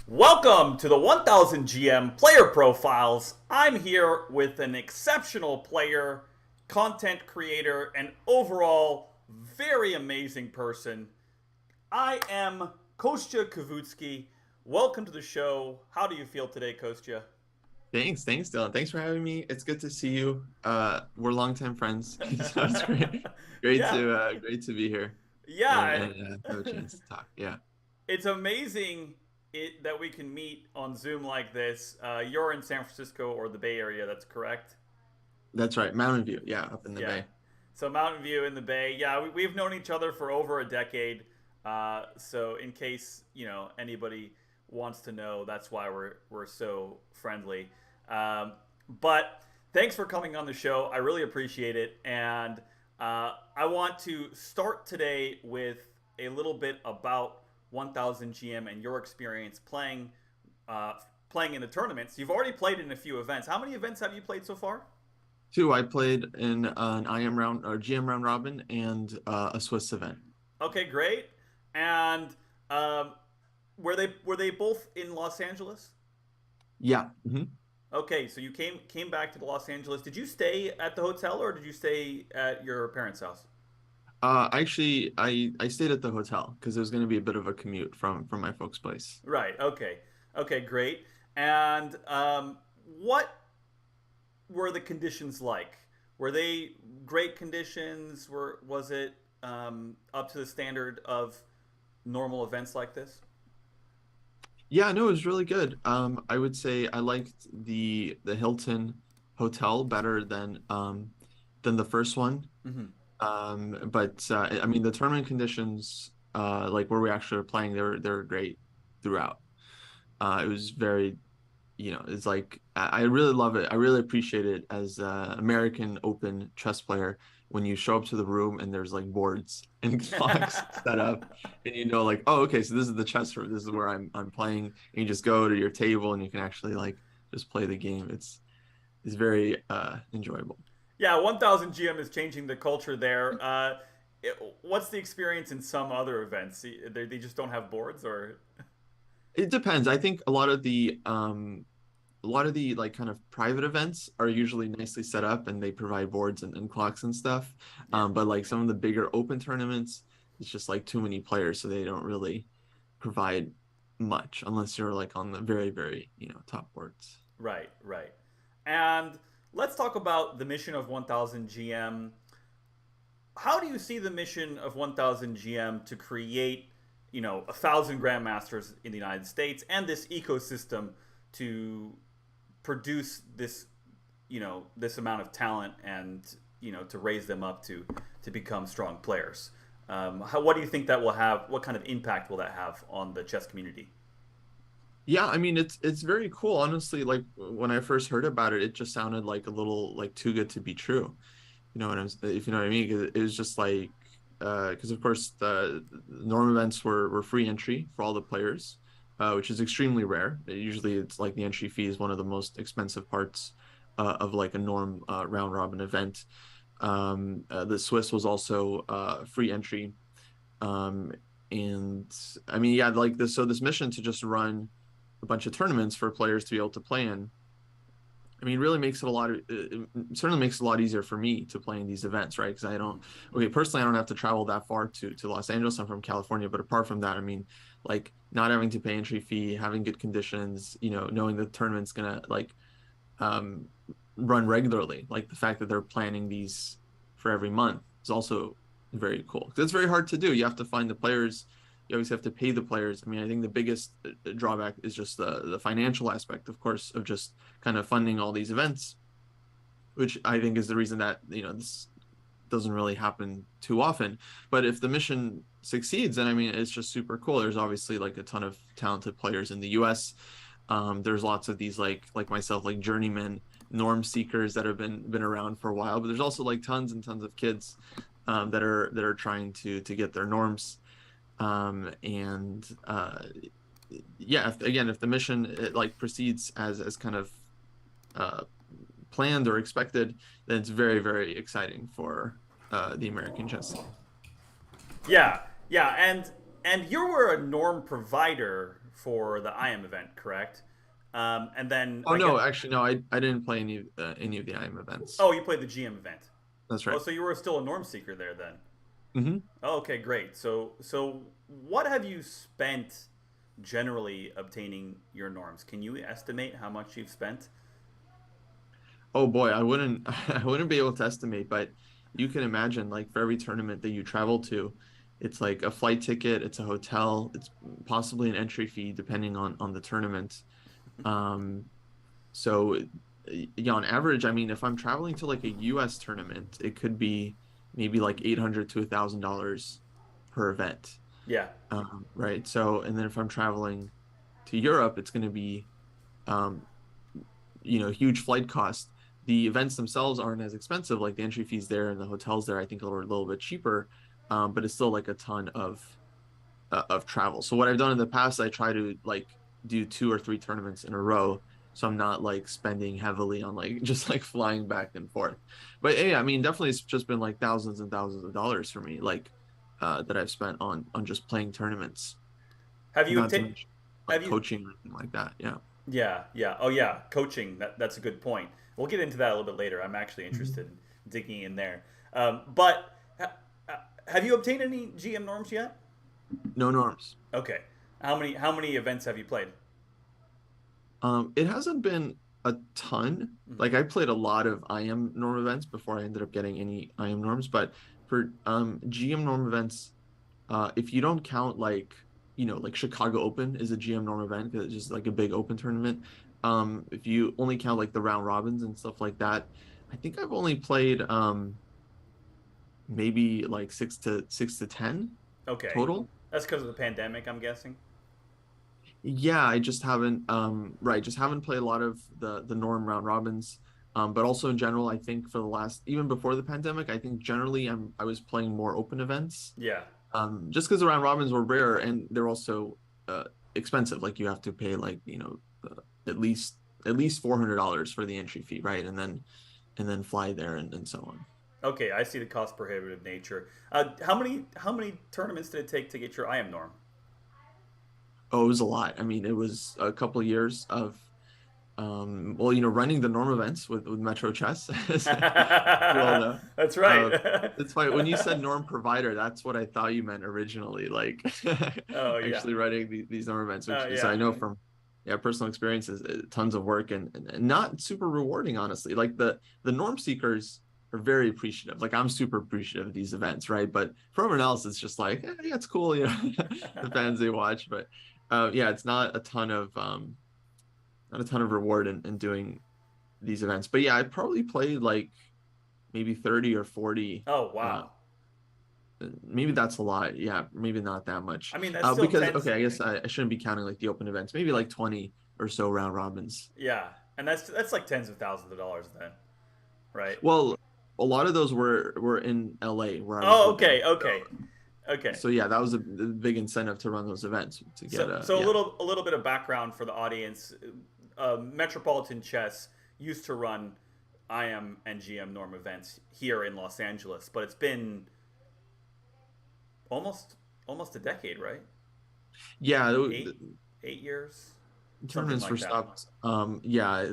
Welcome to the 1000 GM Player Profiles. I'm here with an exceptional player, content creator, and overall very amazing person. IM Kostya Kavutskiy. Welcome to the show. How do you feel today, Kostya? Thanks, Dylan. Thanks for having me. It's good to see you. We're longtime friends, so it's great, Yeah, great to be here yeah. and have a chance to talk. Yeah, It's amazing that we can meet on Zoom like this. You're in San Francisco or the Bay Area, that's correct? that's right. Mountain View, yeah, up in the Yeah. Bay. So Mountain View in the Bay. Yeah, we've known each other for over a decade. So in case anybody wants to know, that's why we're so friendly. But thanks for coming on the show. I really appreciate it, and I want to start today with a little bit about 1000 GM and your experience uh, playing in the tournaments. You've already played in a few events. How many events have you played so far? Two, I played in an IM round or GM round robin and a Swiss event. Okay, great. And um, were they both in Los Angeles? Yeah. Okay, so you came back to Los Angeles. Did you stay at the hotel or did you stay at your parents' house? Actually, I stayed at the hotel because it was going to be a bit of a commute from my folks' place. Right. Okay. Okay. Great. And what were the conditions like? Were they great conditions? Was it up to the standard of normal events like this? Yeah, no, it was really good. I would say I liked the Hilton hotel better than the first one. Mm-hmm. But I mean the tournament conditions, like where we actually were playing, they were great throughout. It was very, it's like I really love it. I really appreciate it as a American Open chess player when you show up to the room and there's like boards and clocks set up, and like, oh, okay, so this is the chess room. This is where I'm playing, and you just go to your table and you can actually like just play the game. It's very enjoyable. Yeah, 1000 GM is changing the culture there. What's the experience in some other events? They just don't have boards, or It depends. I think a lot of the like kind of private events are usually nicely set up and they provide boards and clocks and stuff. yeah, But like some of the bigger open tournaments, it's just like too many players, so they don't really provide much unless you're like on the very, very, top boards. right, right. And let's talk about the mission of 1000 GM. How do you see the mission of 1000 GM to create, 1,000 grandmasters in the United States and this ecosystem to produce this amount of talent and to raise them up to become strong players? What do you think that will have? What kind of impact will that have on the chess community? Yeah, I mean it's very cool. Honestly, like when I first heard about it, it just sounded like a little like too good to be true. If you know what I mean. 'Cause it was just like because of course the norm events were free entry for all the players, which is extremely rare. Usually it's like the entry fee is one of the most expensive parts of like a norm round robin event. The Swiss was also free entry. Um, and I mean, yeah, like this. So this mission to just run a bunch of tournaments for players to be able to play in. I mean, really makes it a lot of it certainly makes it a lot easier for me to play in these events, right? Because I don't, okay, personally, I don't have to travel that far to Los Angeles. I'm from California, but apart from that, I mean, like not having to pay entry fee, having good conditions, knowing the tournament's gonna like um run regularly, like the fact that they're planning these for every month is also very cool. Because it's very hard to do. You have to find the players. You always have to pay the players. I mean, I think the biggest drawback is just the financial aspect, of course, of just kind of funding all these events, which I think is the reason that this doesn't really happen too often. But if the mission succeeds, then I mean it's just super cool. There's obviously like a ton of talented players in the US. There's lots of these like myself, like journeyman norm seekers that have been around for a while, but there's also like tons and tons of kids that are trying to get their norms. And yeah, if the mission like proceeds as kind of uh, planned or expected, then it's very, very exciting for the American chess scene. Yeah, yeah, and And you were a norm provider for the IM event, correct? And then Oh I get. no, actually no, I didn't play any of the IM events. Oh, you played the GM event. That's Oh, right. so you were still a norm seeker there then. Hmm. Oh, okay, great. So what have you spent generally obtaining your norms? Can you estimate how much you've spent? Oh boy, I wouldn't I wouldn't be able to estimate, but you can imagine like for every tournament that you travel to, it's like a flight ticket, it's a hotel, it's possibly an entry fee depending on the tournament. Um, so yeah, on average, I mean, if I'm traveling to like a US tournament, it could be maybe like 800 to $1,000 per event. Yeah. Right. So, and then if I'm traveling to Europe, it's going to be um, huge flight cost. The events themselves aren't as expensive, like the entry fees there and the hotels there, I think are a little bit cheaper, but it's still like a ton of travel. So what I've done in the past, I try to like do two or three tournaments in a row, so I'm not like spending heavily on like just like flying back and forth. But yeah, I mean, definitely it's just been like thousands and thousands of dollars for me, like that I've spent on just playing tournaments, Have you not to obtained? mention like Have you? coaching or anything like that. Yeah. Yeah, yeah. Oh, yeah. Coaching. That's a good point. We'll get into that a little bit later. I'm actually Mhm. interested in digging in there. But have you obtained any GM norms yet? No norms. Okay. How many events have you played? It hasn't been a ton. Mhm. Like I played a lot of IM norm events before I ended up getting any IM norms, but for GM norm events, if you don't count like like Chicago Open is a GM norm event because it's just like a big open tournament. If you only count like the round robins and stuff like that, I think I've only played maybe like six to 10 Okay. total. That's because of the pandemic, I'm guessing. Yeah, I just haven't just haven't played a lot of the norm round robins. But also in general, I think for the last even before the pandemic, I think generally I was playing more open events. Yeah. Just because the round robins were rare and they're also expensive. Like you have to pay like, at least $400 for the entry fee, right? And then fly there and so on. Okay, I see the cost prohibitive nature. How many tournaments did it take to get your IM norm? Oh, it was a lot. I mean, it was a couple of years of well, running the norm events with Metro Chess, as you all know. That's Uh, right. it's funny when you said norm provider, that's what I thought you meant originally, like Oh yeah. actually running these norm events, which is I Yeah. know from personal experiences, tons of work and not super rewarding, honestly. Like the norm seekers are very appreciative. Like I'm super appreciative of these events, right? But for everyone else, it's just like, yeah, it's cool, the fans they watch, but yeah, it's not a ton of reward in doing these events. But yeah, I probably played like maybe 30 or 40. Oh Uh, wow. maybe that's a lot. Yeah, maybe not that much. I mean, that's still Because tens. okay, I guess I shouldn't be counting like the open events. Maybe like 20 or so round robins. Yeah, and that's like tens of thousands of dollars then, right? Well, a lot of those were in LA where I was Oh, living. okay, okay, okay. So yeah, that was a big incentive to run those events to get So yeah. a little bit of background for the audience. Metropolitan Chess used to run IM and GM norm events here in Los Angeles, but it's been almost almost a decade, right? Yeah, Eight 8 years, something tournaments were like that. stopped yeah,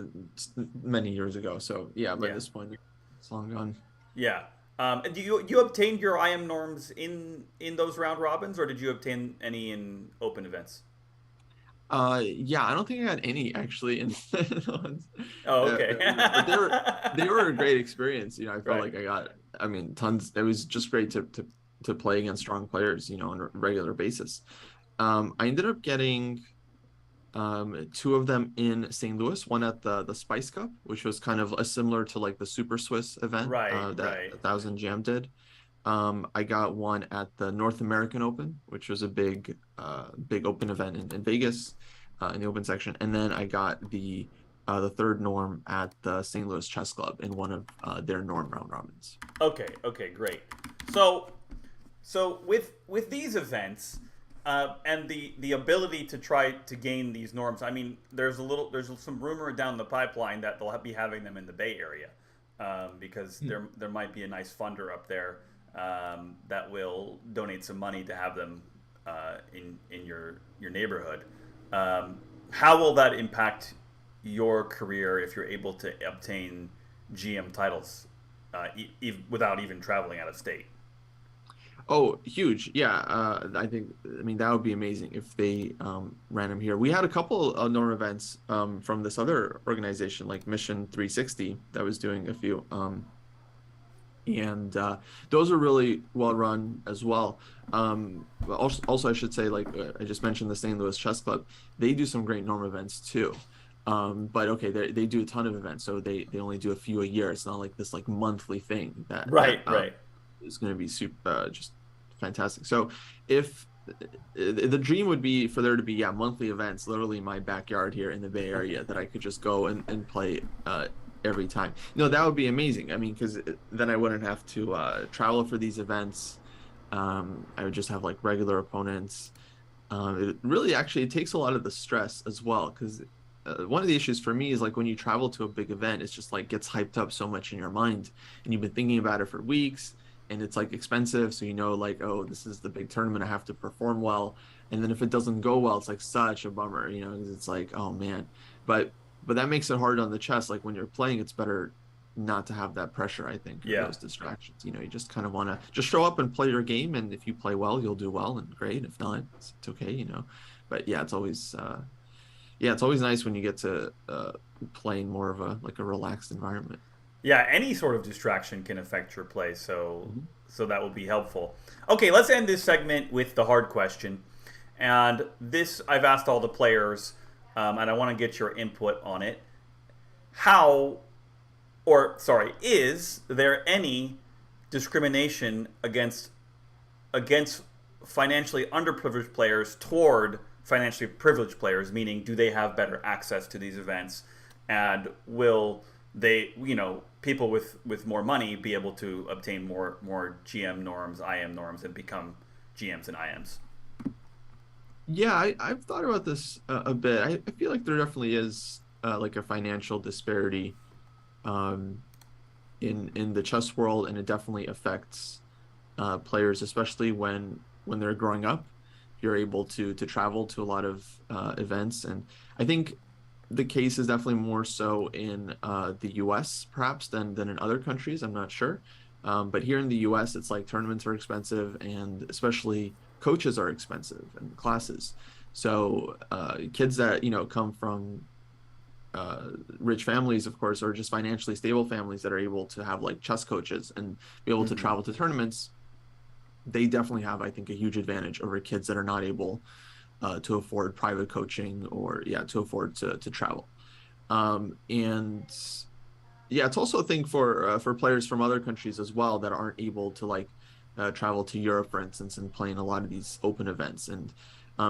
many years ago. So yeah, by Yeah, this point it's long gone. yeah. And do you obtained your IM norms in those round robins, or did you obtain any in open events? Yeah, I don't think I had any actually in Oh, okay. but they were a great experience. I felt Right. like I mean, tons. It was just great to play against strong players, on a regular basis. I ended up getting two of them in St. Louis, one at the Spice Cup, which was kind of a similar to like the Super Swiss event Right, that right. 1,000 Jam did. I got one at the North American Open, which was a big open event in Vegas, in the open section. And then I got the third norm at the St. Louis Chess Club in one of their norm round robins. Okay, okay, great. So, so with these events, and the ability to try to gain these norms, I mean, there's some rumor down the pipeline that they'll be having them in the Bay Area, because Hmm. there might be a nice funder up there, that will donate some money to have them in your neighborhood. Um, how will that impact your career if you're able to obtain GM titles without even traveling out of state? Oh, huge. Yeah. I think, I mean, that would be amazing if they ran them here. We had a couple of Norm events from this other organization, like Mission 360, that was doing a few. And those are really well run as well. But also, I should say, like I just mentioned, the St. Louis Chess Club, they do some great Norm events too. But okay, they do a ton of events, so they only do a few a year. It's not like this like monthly thing that Right, right. is going to be super just fantastic. So if the dream would be for there to be monthly events literally in my backyard here in the Bay Area that I could just go and play every time. No, that would be amazing. I mean, because then I wouldn't have to travel for these events. I would just have like regular opponents. It really actually it takes a lot of the stress as well because one of the issues for me is like when you travel to a big event, it's just like gets hyped up so much in your mind, and you've been thinking about it for weeks, and it's like expensive, so you know like oh this is the big tournament, I have to perform well, and then if it doesn't go well, it's like such a bummer, you know, because it's like oh man, but but that makes it hard on the chess. Like when you're playing, it's better not to have that pressure, I think, or Yeah. those distractions. You know, you just kind of want to just show up and play your game, and if you play well, you'll do well and great. If not, it's okay, you know. But yeah, it's always nice when you get to play in more of a like a relaxed environment. Yeah, any sort of distraction can affect your play, so Mhm. that will be helpful. Okay, let's end this segment with the hard question. And this I've asked all the players, and I want to get your input on it. How, or sorry, is there any discrimination against financially underprivileged players toward financially privileged players? Meaning, do they have better access to these events, and will they, people with more money be able to obtain more GM norms, IM norms, and become GMs and IMs? Yeah, I've thought about this a bit. I feel like there definitely is like a financial disparity um, in the chess world, and it definitely affects players, especially when they're growing up. You're able to travel to a lot of events, and I think the case is definitely more so in the U.S. perhaps than in other countries. I'm not sure, but here in the U.S., it's like tournaments are expensive, and especially coaches are expensive and classes. So kids that come from rich families, of course, or just financially stable families that are able to have like chess coaches and be able to Mm-hmm. travel to tournaments, they definitely have, I think, a huge advantage over kids that are not able to afford private coaching or to afford to travel. And yeah, it's also a thing for players from other countries as well that aren't able to like travel to Europe, for instance, and play in a lot of these open events. And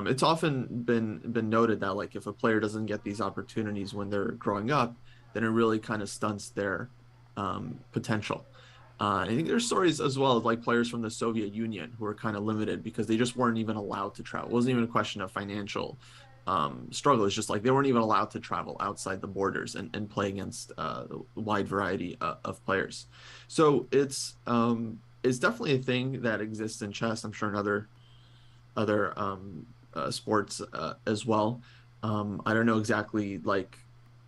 it's often been noted that like if a player doesn't get these opportunities when they're growing up, then it really kind of stunts their potential. I think there's stories as well of like players from the Soviet Union who were kind of limited because they just weren't even allowed to travel. It wasn't even a question of financial struggle. It's just like they weren't even allowed to travel outside the borders and play against a wide variety of players. So it's definitely a thing that exists in chess. I'm sure in other sports as well. I don't know exactly like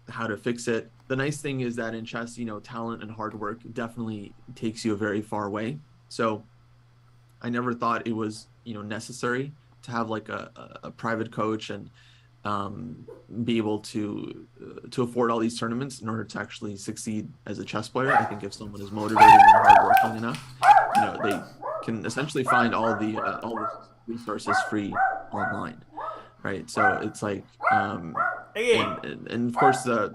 how to fix it. The nice thing is that in chess, talent and hard work definitely takes you a very far way. So I never thought it was, necessary to have like a private coach and um, be able to afford all these tournaments in order to actually succeed as a chess player. I think if someone is motivated and hardworking enough, they can essentially find all the resources free online, right? So it's like Hey, and of course the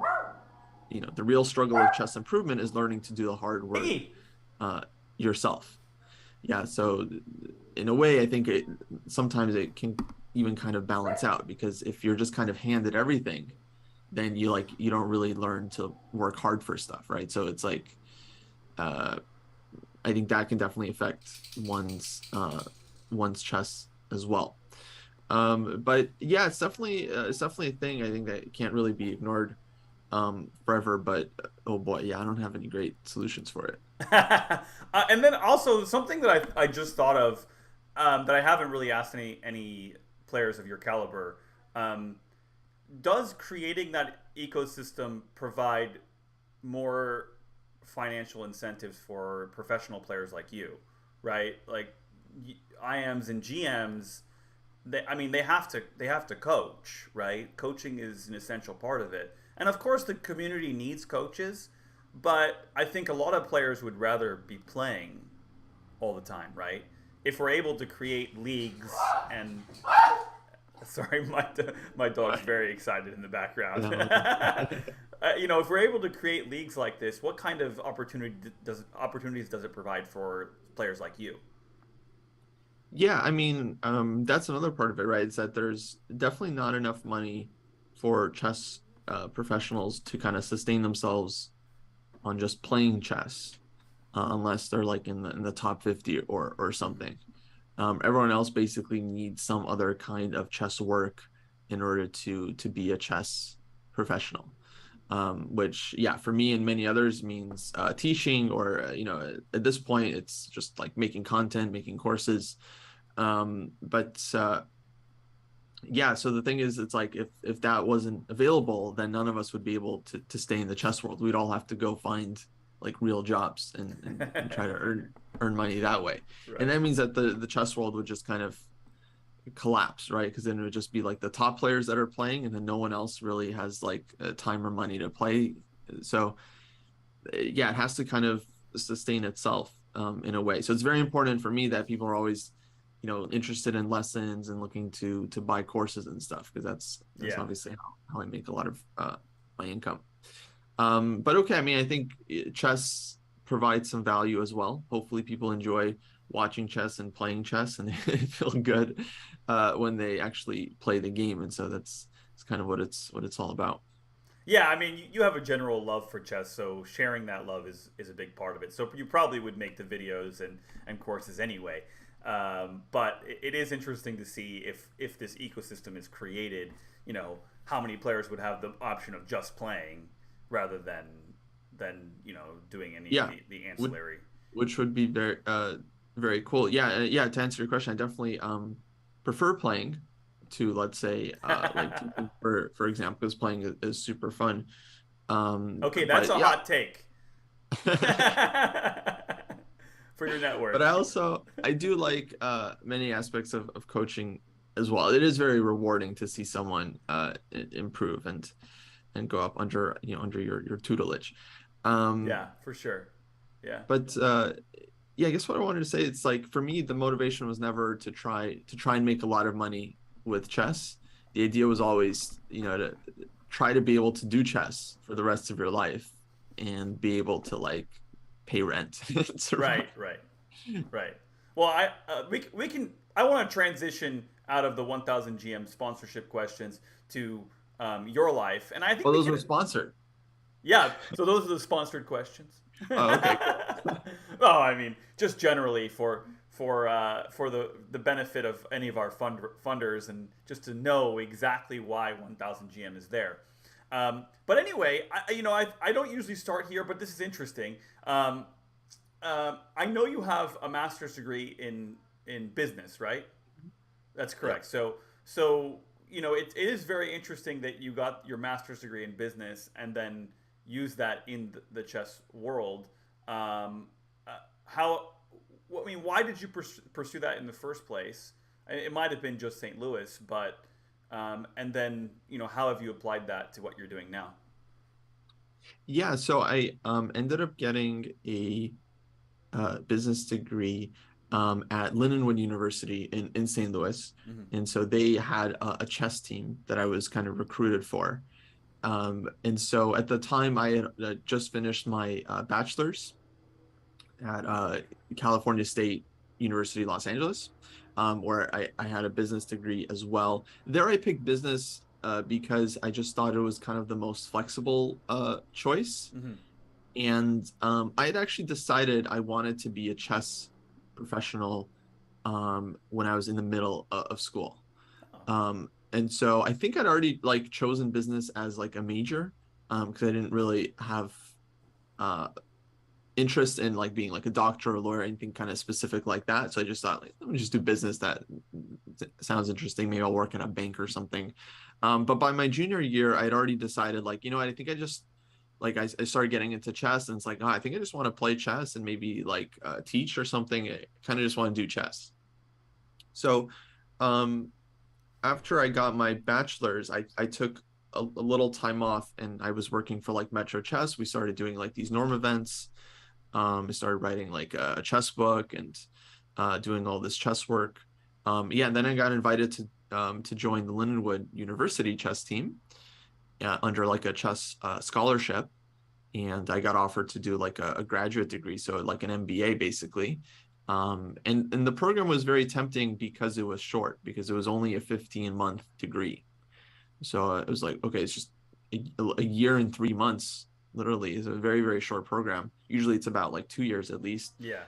real struggle of chess improvement is learning to do the hard work hey. uh, yourself. Yeah, so in a way, I think sometimes it can even kind of balance out because if you're just kind of handed everything, then you don't really learn to work hard for stuff, right? So it's like uh, I think that can definitely affect one's chess as well. But yeah, it's definitely a thing I think that can't really be ignored forever. But oh boy, yeah, I don't have any great solutions for it. And then also something that I just thought of. that I haven't really asked any players of your caliber. Um, does creating that ecosystem provide more financial incentives for professional players like you, right? Like IMs and GMs, I mean, they have to coach, right? Coaching is an essential part of it, and of course, the community needs coaches. But I think a lot of players would rather be playing all the time, right? If we're able to create leagues and sorry, my dog's But very excited in the background. no, If we're able to create leagues like this, what kind of opportunities does it provide for players like you? yeah, I mean, that's another part of it, right? Is that there's definitely not enough money for chess professionals to kind of sustain themselves on just playing chess, unless they're like in the top 50 or Mm-hmm. something. Everyone else basically needs some other kind of chess work in order to be a chess professional. Which, yeah, for me and many others means teaching, or at this point, it's just like making content, making courses. But yeah, so the thing is, it's like if that wasn't available, then none of us would be able to stay in the chess world. We'd all have to go find like real jobs and try to earn money that way. And Right. that means that the chess world would just kind of collapse, right? Because then it would just be like the top players that are playing, and then no one else really has like time or money to play. So yeah, it has to kind of sustain itself in a way. So it's very important for me that people are always, interested in lessons and looking to buy courses and stuff, because that's Yeah. obviously how I make a lot of my income. But okay, I mean, I think chess provides some value as well. Hopefully, people enjoy watching chess and playing chess, and they feel good when they actually play the game. And so that's kind of what it's all about. Yeah, I mean, you have a general love for chess, so sharing that love is a big part of it. So you probably would make the videos and courses anyway. But it is interesting to see if this ecosystem is created, how many players would have the option of just playing rather than doing any of Yeah, the would ancillary. which would be very cool. Yeah, yeah. To answer your question, I definitely prefer playing to, let's say, like teaching, for example, because playing is super fun. Okay, that's But a yeah. hot take for your net But worth. I do like many aspects of coaching as well. It is very rewarding to see someone improve and go up under your tutelage. Um, Yeah, for sure. Yeah. but yeah, I guess what I wanted to say, it's like for me, the motivation was never to try and make a lot of money with chess. The idea was always, to try to be able to do chess for the rest of your life and be able to like pay rent and survive. Right, right. Right. Well, we can. I want to transition out of the 1,000 GM sponsorship questions to your life, and I think Well, we those were can. sponsored. Yeah. So those are the sponsored questions. Oh, okay, cool. Oh, I mean, just generally for the benefit of any of our funders, and just to know exactly why 1,000 GM is there. But anyway, I don't usually start here, but this is interesting. I know you have a master's degree in business, right? That's Yeah. correct. So it is very interesting that you got your master's degree in business and then use that in the chess world. How? I mean, why did you pursue that in the first place? It might have been just St. Louis, but and then how have you applied that to what you're doing now? Yeah, so I ended up getting a business degree at Lindenwood University in St. Louis. Mm-hmm. And so they had a chess team that I was kind of recruited for. And so at the time, I had just finished my bachelor's at California State University, Los Angeles, where I had a business degree as well. There, I picked business because I just thought it was kind of the most flexible choice. Mm-hmm. And I had actually decided I wanted to be a chess professional when I was in the middle of school. Oh, And so I think I'd already like chosen business as like a major because I didn't really have uh, interest in like being like a doctor or lawyer, anything kind of specific like that. So I just thought, like, let me just do business. That sounds interesting. Maybe I'll work in a bank or something. But by my junior year, I'd already decided, like, you know what, I think I just like I started getting into chess, and it's like, oh, I think I just want to play chess and maybe like teach or something. I kind of just want to do chess. So um, after I got my bachelor's, I took a little time off, and I was working for like Metro Chess. We started doing like these norm events. I started writing like a chess book and doing all this chess work. Yeah, and then I got invited to join the Lindenwood University chess team under like a chess scholarship, and I got offered to do like a graduate degree, so like an MBA basically. And the program was very tempting because it was short, because it was only a 15-month degree. So it was like, okay, it's just a year and 3 months, literally, is a very, very short program. Usually it's about like 2 years at least Yeah.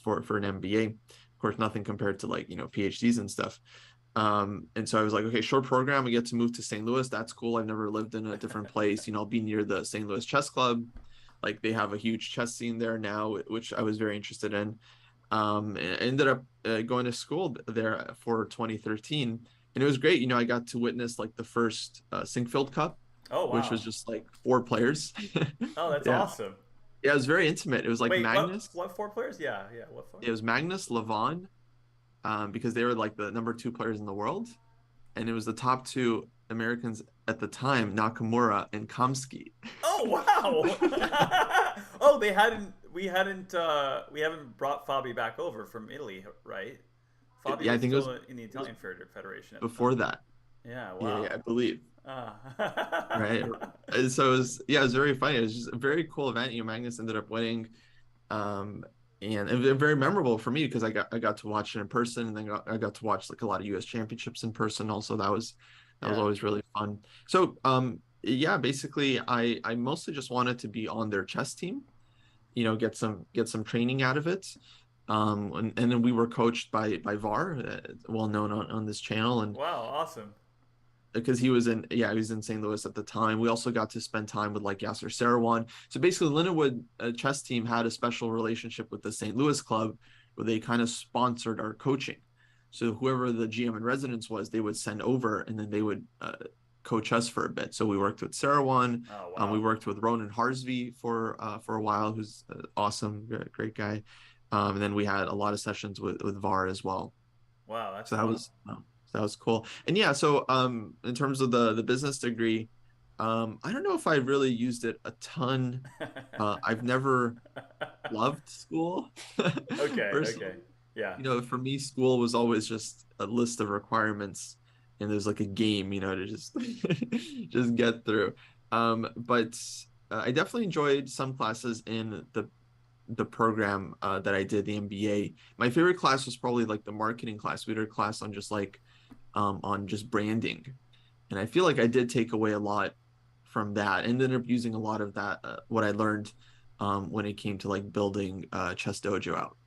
for an MBA. Of course, nothing compared to like, PhDs and stuff. And so I was like, okay, short program. I get to move to St. Louis. That's cool. I've never lived in a different place. I'll be near the St. Louis Chess Club. Like they have a huge chess scene there now, which I was very interested in. And I ended up going to school there for 2013, and it was great. I got to witness like the first Sinkfield Cup, Oh which wow. was just like four players. Oh, that's Yeah, awesome. yeah, it was very intimate. It was like Wait, Magnus. what four players? Yeah, yeah. What four? It was Magnus, Levon, because they were like the number two players in the world, and it was the top two Americans at the time, Nakamura and Kamsky. Oh wow. Oh, they hadn't. We haven't brought Fabi back over from Italy, right? Fabi Yeah, I was think still in the it was Italian Federation at the before time. that. Yeah. Yeah, Wow. yeah, I believe. Right. Ah. And so it was, yeah, it was very funny. It was just a very cool event. Magnus ended up winning. Um, and it was very memorable for me because I got to watch it in person, and then I got to watch like a lot of US championships in person. Also, that was Yeah. always really fun. So yeah, basically I mostly just wanted to be on their chess team, get some training out of it. And then we were coached by VAR, well known on this channel, and Wow. Awesome. because he was in St. Louis at the time. We also got to spend time with like Yasser Seirawan. So basically, Lindenwood chess team had a special relationship with the St. Louis club, where they kind of sponsored our coaching. So whoever the GM in residence was, they would send over, and then they would coach us for a bit. So we worked with Seirawan. Oh We wow. worked with Ronan Harsvey for a while, who's awesome, great guy. And then we had a lot of sessions with VAR as well. Wow. That's So that fun. was that was cool. And yeah, so in terms of the business degree, I don't know if I really used it a ton. I've never loved school Okay. Okay. personally. Yeah. For me, school was always just a list of requirements, and there's like a game, to just just get through. But I definitely enjoyed some classes in the program that I did, the MBA. My favorite class was probably like the marketing class. We did a class on just branding, and I feel like I did take away a lot from that, and ended up using a lot of that what I learned when it came to like building Chess Dojo out.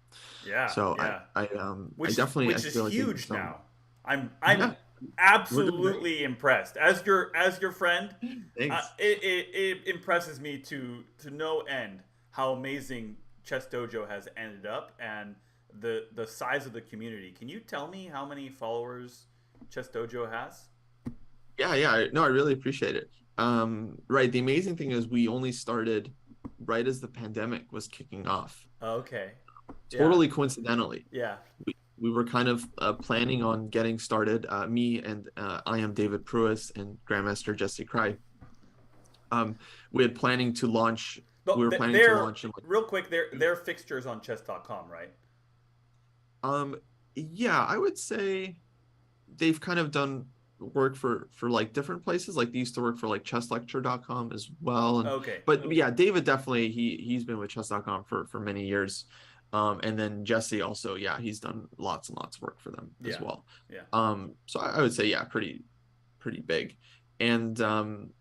Yeah. So Yeah. I definitely, I Which is feel like I did huge some. now. I'm Yeah, we're doing great. absolutely impressed. As your friend, Thanks. it impresses me to no end how amazing Chess Dojo has ended up, and the size of the community. Can you tell me how many followers Chess Dojo has? Yeah, yeah. No, I really appreciate it. Right. The amazing thing is we only started right as the pandemic was kicking off. Okay. Yeah. Totally coincidentally. Yeah. We were kind of planning on getting started. Me and I am David Pruis and Grandmaster Jesse Cry. Um, we had planning to launch. We But were planning to they're launch in like. real quick. They're fixtures on chess.com, right? Um, yeah, I would say they've kind of done work for like different places. Like they used to work for like chesslecture.com as well. And Okay. but yeah, David definitely he's been with chess.com for many years. And then Jesse also, yeah, he's done lots and lots of work for them as Yeah. well. Yeah. So I would say, yeah, pretty big. And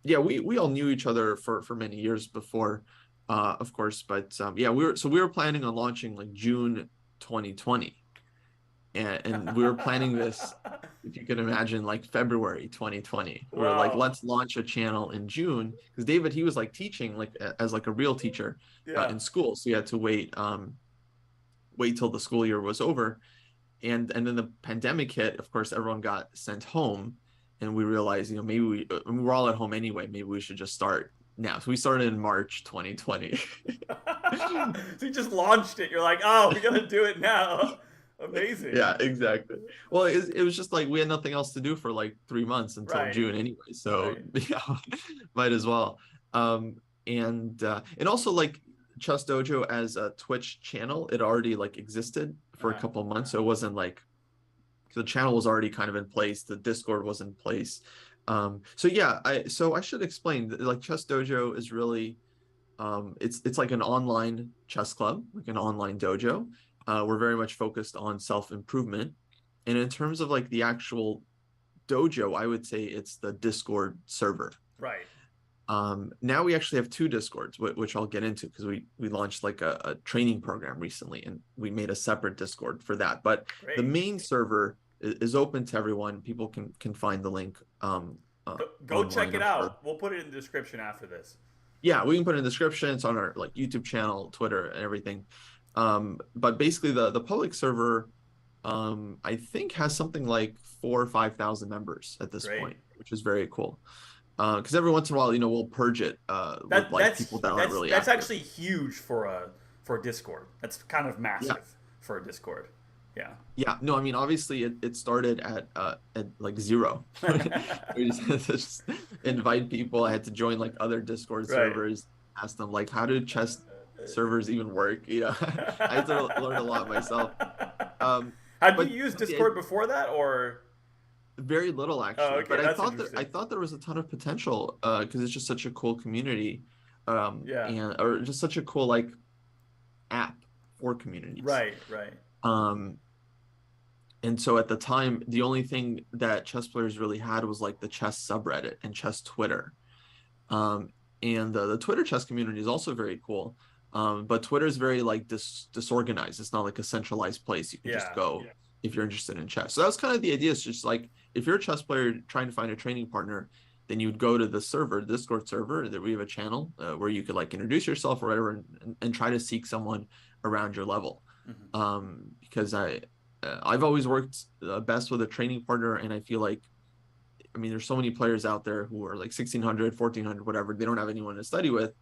yeah, we all knew each other for many years before, of course. But yeah, we were planning on launching like June 2020, and we were planning this, if you can imagine, like February 2020. We were like, Wow. let's launch a channel in June, because David, he was like teaching like as like a real teacher Yeah. in school, so he had to wait till the school year was over, and then the pandemic hit. Of course, everyone got sent home, and we realized, maybe we're all at home anyway. Maybe we should just start now. So we started in March 2020. So you just launched it. You're like, oh, we gotta do it now. Amazing. Yeah, exactly. Well, it was just like we had nothing else to do for like 3 months until Right. June anyway. So Right. yeah, might as well. And also like Chess Dojo as a Twitch channel, it already like existed for a Uh-huh. couple of months. So it wasn't like the channel was already kind of in place. The Discord was in place. So yeah, I should explain that, like, Chess Dojo is really it's like an online chess club, like an online dojo. We're very much focused on self-improvement. And in terms of like the actual dojo, I would say it's the Discord server. Right. Now we actually have two Discords, which I'll get into, because we launched like a training program recently, and we made a separate Discord for that. But the Great. main server is open to everyone. People can find the link Go check online, it I'm sure. out. We'll put it in the description after this. Yeah, we can put it in the description. It's on our like YouTube channel, Twitter, and everything. But basically the public server, I think has something like 4 or 5 thousand members at this Great. point, which is very cool. Because every once in a while, we'll purge it with That like people that aren't really that's active. actually huge for a Discord. That's kind of Yeah, massive for a Discord. Yeah. yeah. No, I mean, obviously it started at like zero. We just invite people. I had to join like other Discord Right. servers, ask them like, how do chess servers even work? I had to learn a lot myself. Um, Had you but used the Discord before that, or? very little Oh, actually. okay, But that's I interesting. thought there was a ton of potential because it's just such a cool community, Yeah. and or just such a cool like app for communities. Right. Right. Um, and so at the time, the only thing that chess players really had was like the chess subreddit and chess Twitter. Um, and the Twitter chess community is also very cool. But Twitter is very like disorganized. It's not like a centralized place you can just Yeah. go if you're interested in chess. So that was kind of the idea. It's just like if you're a chess player trying to find a training partner, then you would go to the server, the Discord server, that we have a channel where you could like introduce yourself or whatever, and try to seek someone around your level. Hmm. Because I've always worked best with a training partner, and I feel like, I mean, there's so many players out there who are like 1600, 1400, whatever. They don't have anyone to study with.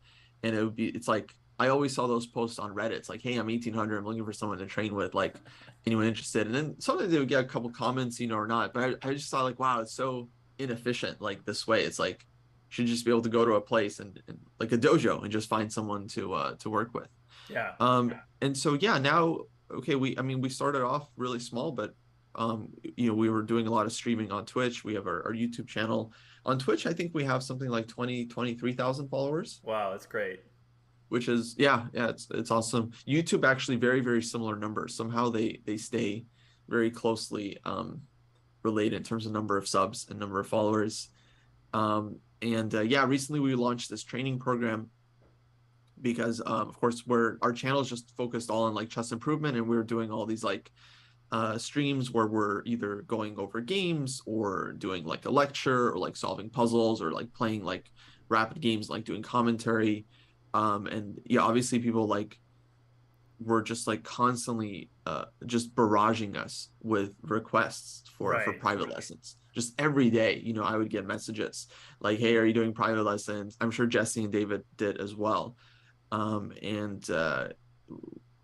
And it's like, I always saw those posts on Reddit. It's like, hey, I'm 1800. I'm looking for someone to train with, like anyone interested. And then sometimes they would get a couple comments, or not. But I just thought like, wow, it's so inefficient. Like this way, it's like, you should just be able to go to a place and like a dojo and just find someone to work with. Yeah. And so, yeah, now, okay, I mean, we started off really small, but we were doing a lot of streaming on Twitch. We have our YouTube channel. On Twitch, I think we have something like 23,000 followers, Wow, that's great. which is, yeah, it's awesome. YouTube actually very, very similar numbers. Somehow they stay very closely related in terms of number of subs and number of followers. And yeah, recently we launched this training program because of course our channel is just focused all on like chess improvement, and we're doing all these like streams where we're either going over games or doing like a lecture or like solving puzzles or like playing like rapid games, like doing commentary. And yeah, obviously people like were just like constantly just barraging us with requests for Right. private lessons. Just every day, I would get messages like, hey, are you doing private lessons? I'm sure Jesse and David did as well. And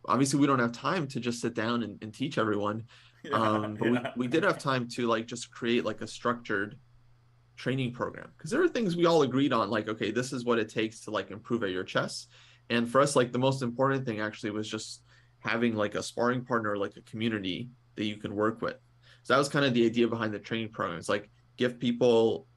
obviously we don't have time to just sit down and teach everyone. Yeah. But we, Yeah. we did have time to like just create like a structured training program, because there are things we all agreed on, like, okay, this is what it takes to like improve at your chess. And for us, like the most important thing actually was just having like a sparring partner, like a community that you can work with. So that was kind of the idea behind the training program. It's like give people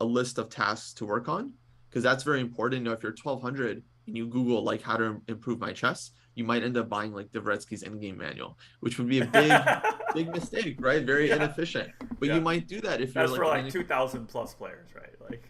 a list of tasks to work on, because that's very important. If you're 1200 and you Google like how to improve my chess, you might end up buying like Dvoretsky's endgame manual, which would be a big mistake, right? Very Yeah. inefficient. But you Yeah. might do that if you're That's like for in like a 2,000 plus players, right? Like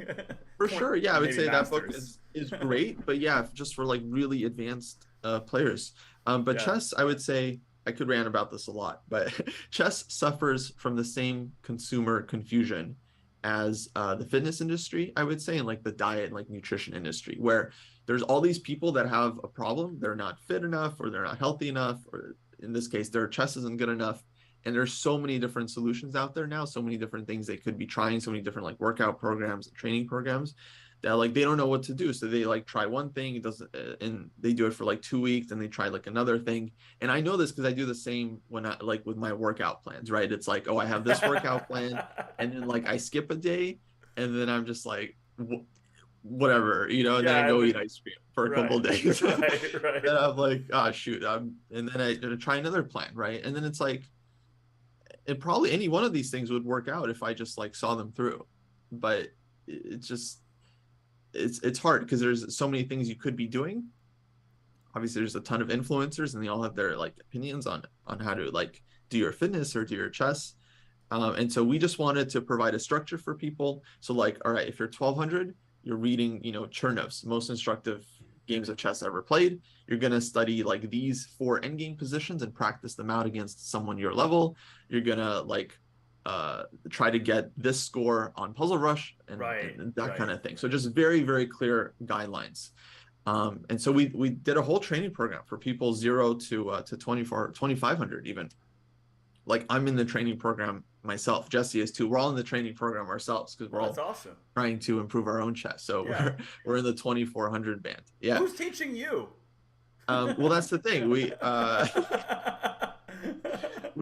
for sure. Yeah, I would maybe say that book masters. is great, but yeah, just for like really advanced players. But Yeah. chess, I would say I could rant about this a lot, but chess suffers from the same consumer confusion as the fitness industry, I would say, and like the diet and like nutrition industry, where there's all these people that have a problem. They're not fit enough, or they're not healthy enough, or in this case, their chess isn't good enough. And there's so many different solutions out there now, so many different things they could be trying, so many different like workout programs and training programs that like they don't know what to do. So they like try one thing, it doesn't, and they do it for like 2 weeks, and they try like another thing. And I know this because I do the same when I like with my workout plans, right? It's like, oh, I have this workout plan, and then like I skip a day, and then I'm just like, whatever, and then I Yeah, go eat ice cream for a couple right, of days. right. And I'm like, oh shoot, and then I try another plan, right? And then it's like, and probably any one of these things would work out if I just like saw them through, but it's just it's hard because there's so many things you could be doing. Obviously there's a ton of influencers, and they all have their like opinions on how to like do your fitness or do your chess. And so we just wanted to provide a structure for people. So like, all right, if you're 1200, you're reading, Chernov's most instructive games of chess ever played. You're going to study like these 4 endgame positions and practice them out against someone your level. You're going to like try to get this score on Puzzle Rush, Right, and that right. kind of thing. So just very, very clear guidelines. And so we did a whole training program for people 0 to 24, 2500 even. Like I'm in the training program myself. Jesse is too. We're all in the training program ourselves because we're Well, that's all awesome. trying to improve our own chess. So Yeah. we're in the 2400 band. Yeah. Who's teaching you? Well, that's the thing. We've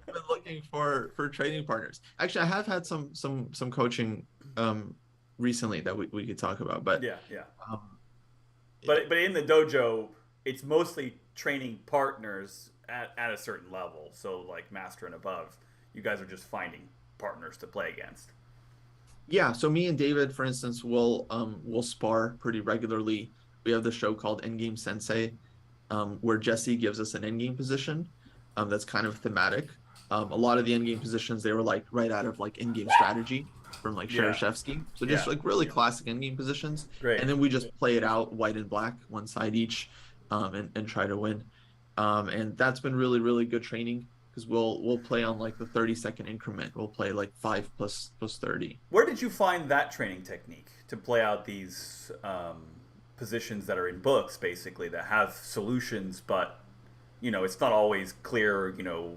been looking for training partners. Actually, I have had some coaching recently that we could talk about, but Yeah, yeah. um, But in the dojo, it's mostly training partners at a certain level. So like master and above, you guys are just finding partners to play against. yeah. So me and David, for instance, will spar pretty regularly. We have the show called Endgame Sensei, where Jesse gives us an endgame position that's kind of thematic. A lot of the endgame positions, they were like right out of like endgame strategy from like Yeah, Shereshevsky. So just yeah. like really classic endgame positions. Great. And then we just play it out white and black, one side each, and try to win. And that's been really, really good training because we'll play on like the 30-second increment. We'll play like 5 plus 30. Where did you find that training technique to play out these positions that are in books, basically, that have solutions, but it's not always clear,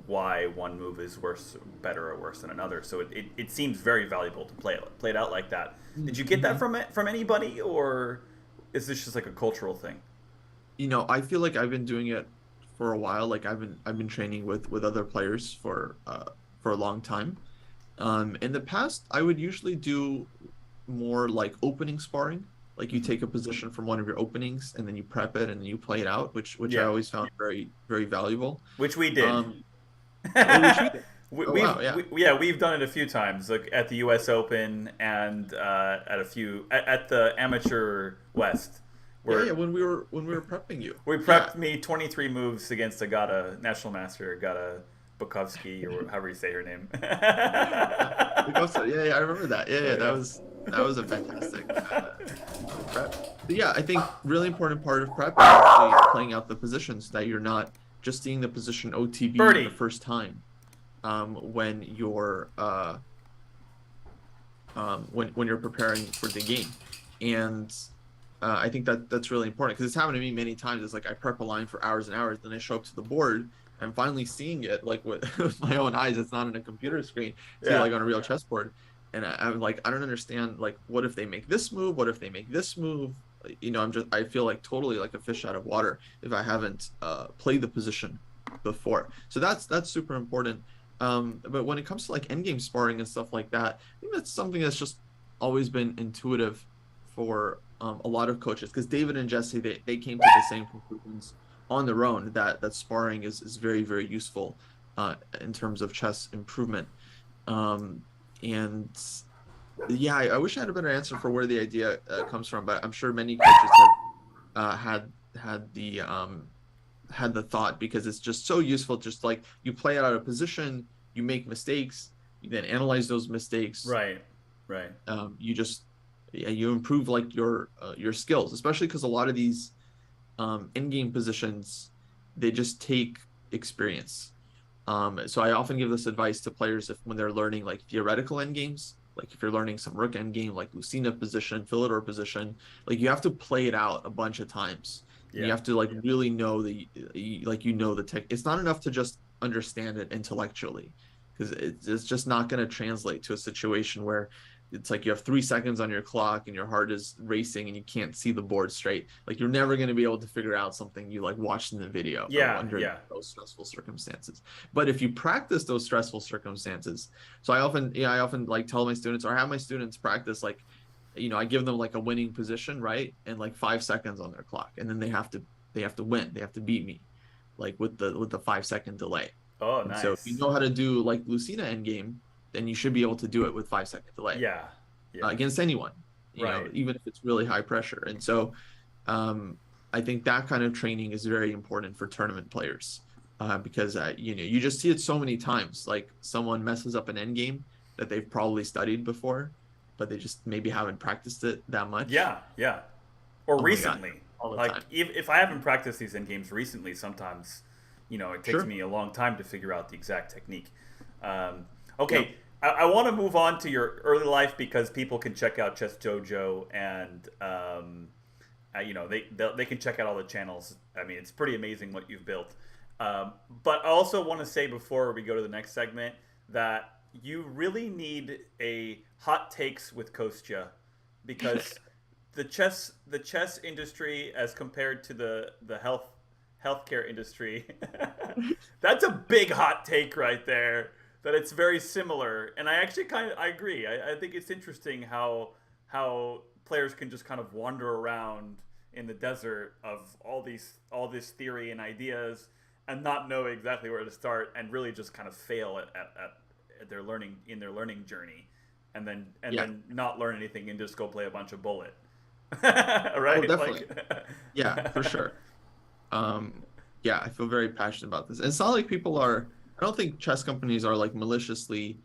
why one move is worse, better, or worse than another. So it seems very valuable to play it out like that. Did you get that Mm-hmm. from anybody, or is this just like a cultural thing? I feel like I've been doing it for a while. Like I've been training with other players for a long time. In the past, I would usually do more like opening sparring. Like you Mm-hmm. take a position from one of your openings, and then you prep it, and then you play it out, which I Yeah, always found very, very valuable. which we did. Um, which we did. Oh We've wow, yeah. yeah, we've done it a few times, like at the U.S. Open and at the Amateur West, Yeah, yeah, where when we were prepping you. we Yeah. prepped me 23 moves against Agata, national master Agata Bukovsky, or however you say her name. Yeah. Yeah, yeah, I remember that. Yeah, yeah, that Yeah. was a fantastic prep. But yeah, I think really important part of prep is actually playing out the positions that you're not just seeing the position OTB the Birdie. first time. When you're when you're preparing for the game, and I think that's really important because it's happened to me many times. It's like I prep a line for hours and hours, then I show up to the board. I'm finally seeing it like with, with my own eyes. It's not on a computer screen. See it Yeah. like on a real chessboard, and I'm like, I don't understand. Like, what if they make this move? What if they make this move? I feel like totally like a fish out of water if I haven't played the position before. So that's super important. But when it comes to like endgame sparring and stuff like that, I think that's something that's just always been intuitive for a lot of coaches because David and Jesse they came to the same conclusions on their own that sparring is very, very useful in terms of chess improvement. And yeah, I wish I had a better answer for where the idea comes from, but I'm sure many coaches have had the thought because it's just so useful. Just like you play out a position, you make mistakes, you then analyze those mistakes. Right. Right. You just yeah, you improve like your skills, especially because a lot of these in-game positions they just take experience. So I often give this advice to players if when they're learning like theoretical endgames, like if you're learning some rook endgame, like Lucina position, Philidor position, like you have to play it out a bunch of times. And you Yeah. have to like really know like you know the tech. It's not enough to just understand it intellectually, because it's just not going to translate to a situation where it's like you have 3 seconds on your clock and your heart is racing and you can't see the board straight. Like you're never going to be able to figure out something you like watched in the video or Yeah. under Yeah. those stressful circumstances. But if you practice those stressful circumstances, so I often like tell my students or have my students practice like, I give them like a winning position, right? And like 5 seconds on their clock. And then they have to win. They have to beat me, like with the 5 second delay. Oh, And so if you nice. know how to do like Lucina endgame, then you should be able to do it with 5 second delay Yeah. Yeah. against anyone, Right. even if it's really high pressure. And so um, I think that kind of training is very important for tournament players because you just see it so many times. Like someone messes up an end game that they've probably studied before, but they just maybe haven't practiced it that much. Yeah. Yeah. Or Oh my god, recently. all the Like time. if I haven't practiced these end games recently, sometimes it takes Sure. me a long time to figure out the exact technique. Um, Yep. okay, I want to move on to your early life because people can check out Chess Dojo and they can check out all the channels. I mean, it's pretty amazing what you've built. But I also want to say before we go to the next segment that you really need a hot takes with Kostya because the chess industry as compared to the healthcare industry that's a big hot take right there, that it's very similar. And I actually I agree. I think it's interesting how players can just kind of wander around in the desert of all this theory and ideas and not know exactly where to start and really just kind of fail at their learning journey, and Yeah. then not learn anything and just go play a bunch of bullet. Oh, Right? definitely. Like, Yeah, for sure. Um, yeah, I feel very passionate about this. And it's not like people are, I don't think chess companies are like maliciously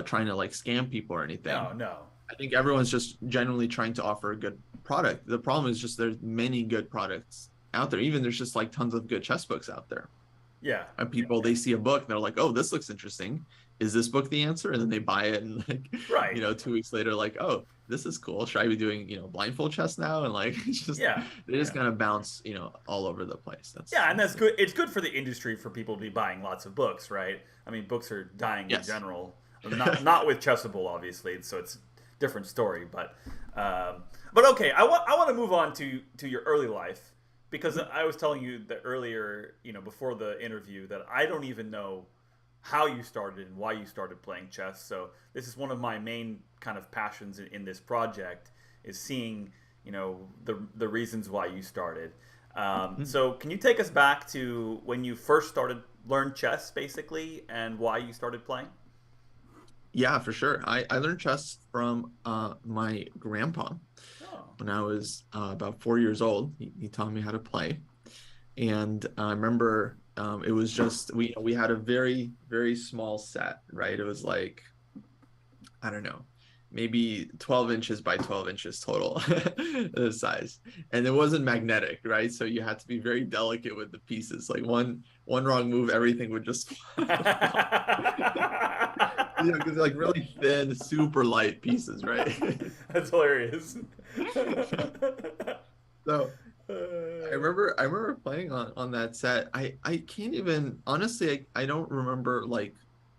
trying to like scam people or anything. no, no. I think everyone's just genuinely trying to offer a good product. The problem is just there's many good products out there. Even there's just like tons of good chess books out there. Yeah, And people, they see a book and they're like, oh, this looks interesting. Is this book the answer? And then they buy it and like, right. 2 weeks later, like, oh, this is cool. Should I be doing, blindfold chess now? And like, it's just, Yeah, they just yeah. kind of bounce, all over the place. Yeah, and That's that's good. It's good for the industry for people to be buying lots of books, right? I mean, books are dying in yes. general. Not with Chessable, obviously. So it's a different story. But okay, I want to move on to your early life because I was telling you that earlier, before the interview, that I don't even know how you started and why you started playing chess. So this is one of my main kind of passions in this project is seeing the reasons why you started. So can you take us back to when you first started learn chess, basically, and why you started playing? Yeah, for sure. I learned chess from my grandpa Oh, when I was about 4 years old. He taught me how to play. And I remember it was just we had a very very small set, right? It was like I don't know, maybe 12 inches by 12 inches total the size, and it wasn't magnetic, right? So you had to be very delicate with the pieces. Like one wrong move, everything would just fall. Because like really thin, super light pieces, right? that's hilarious. So I remember playing on that set. I can't even honestly I don't remember like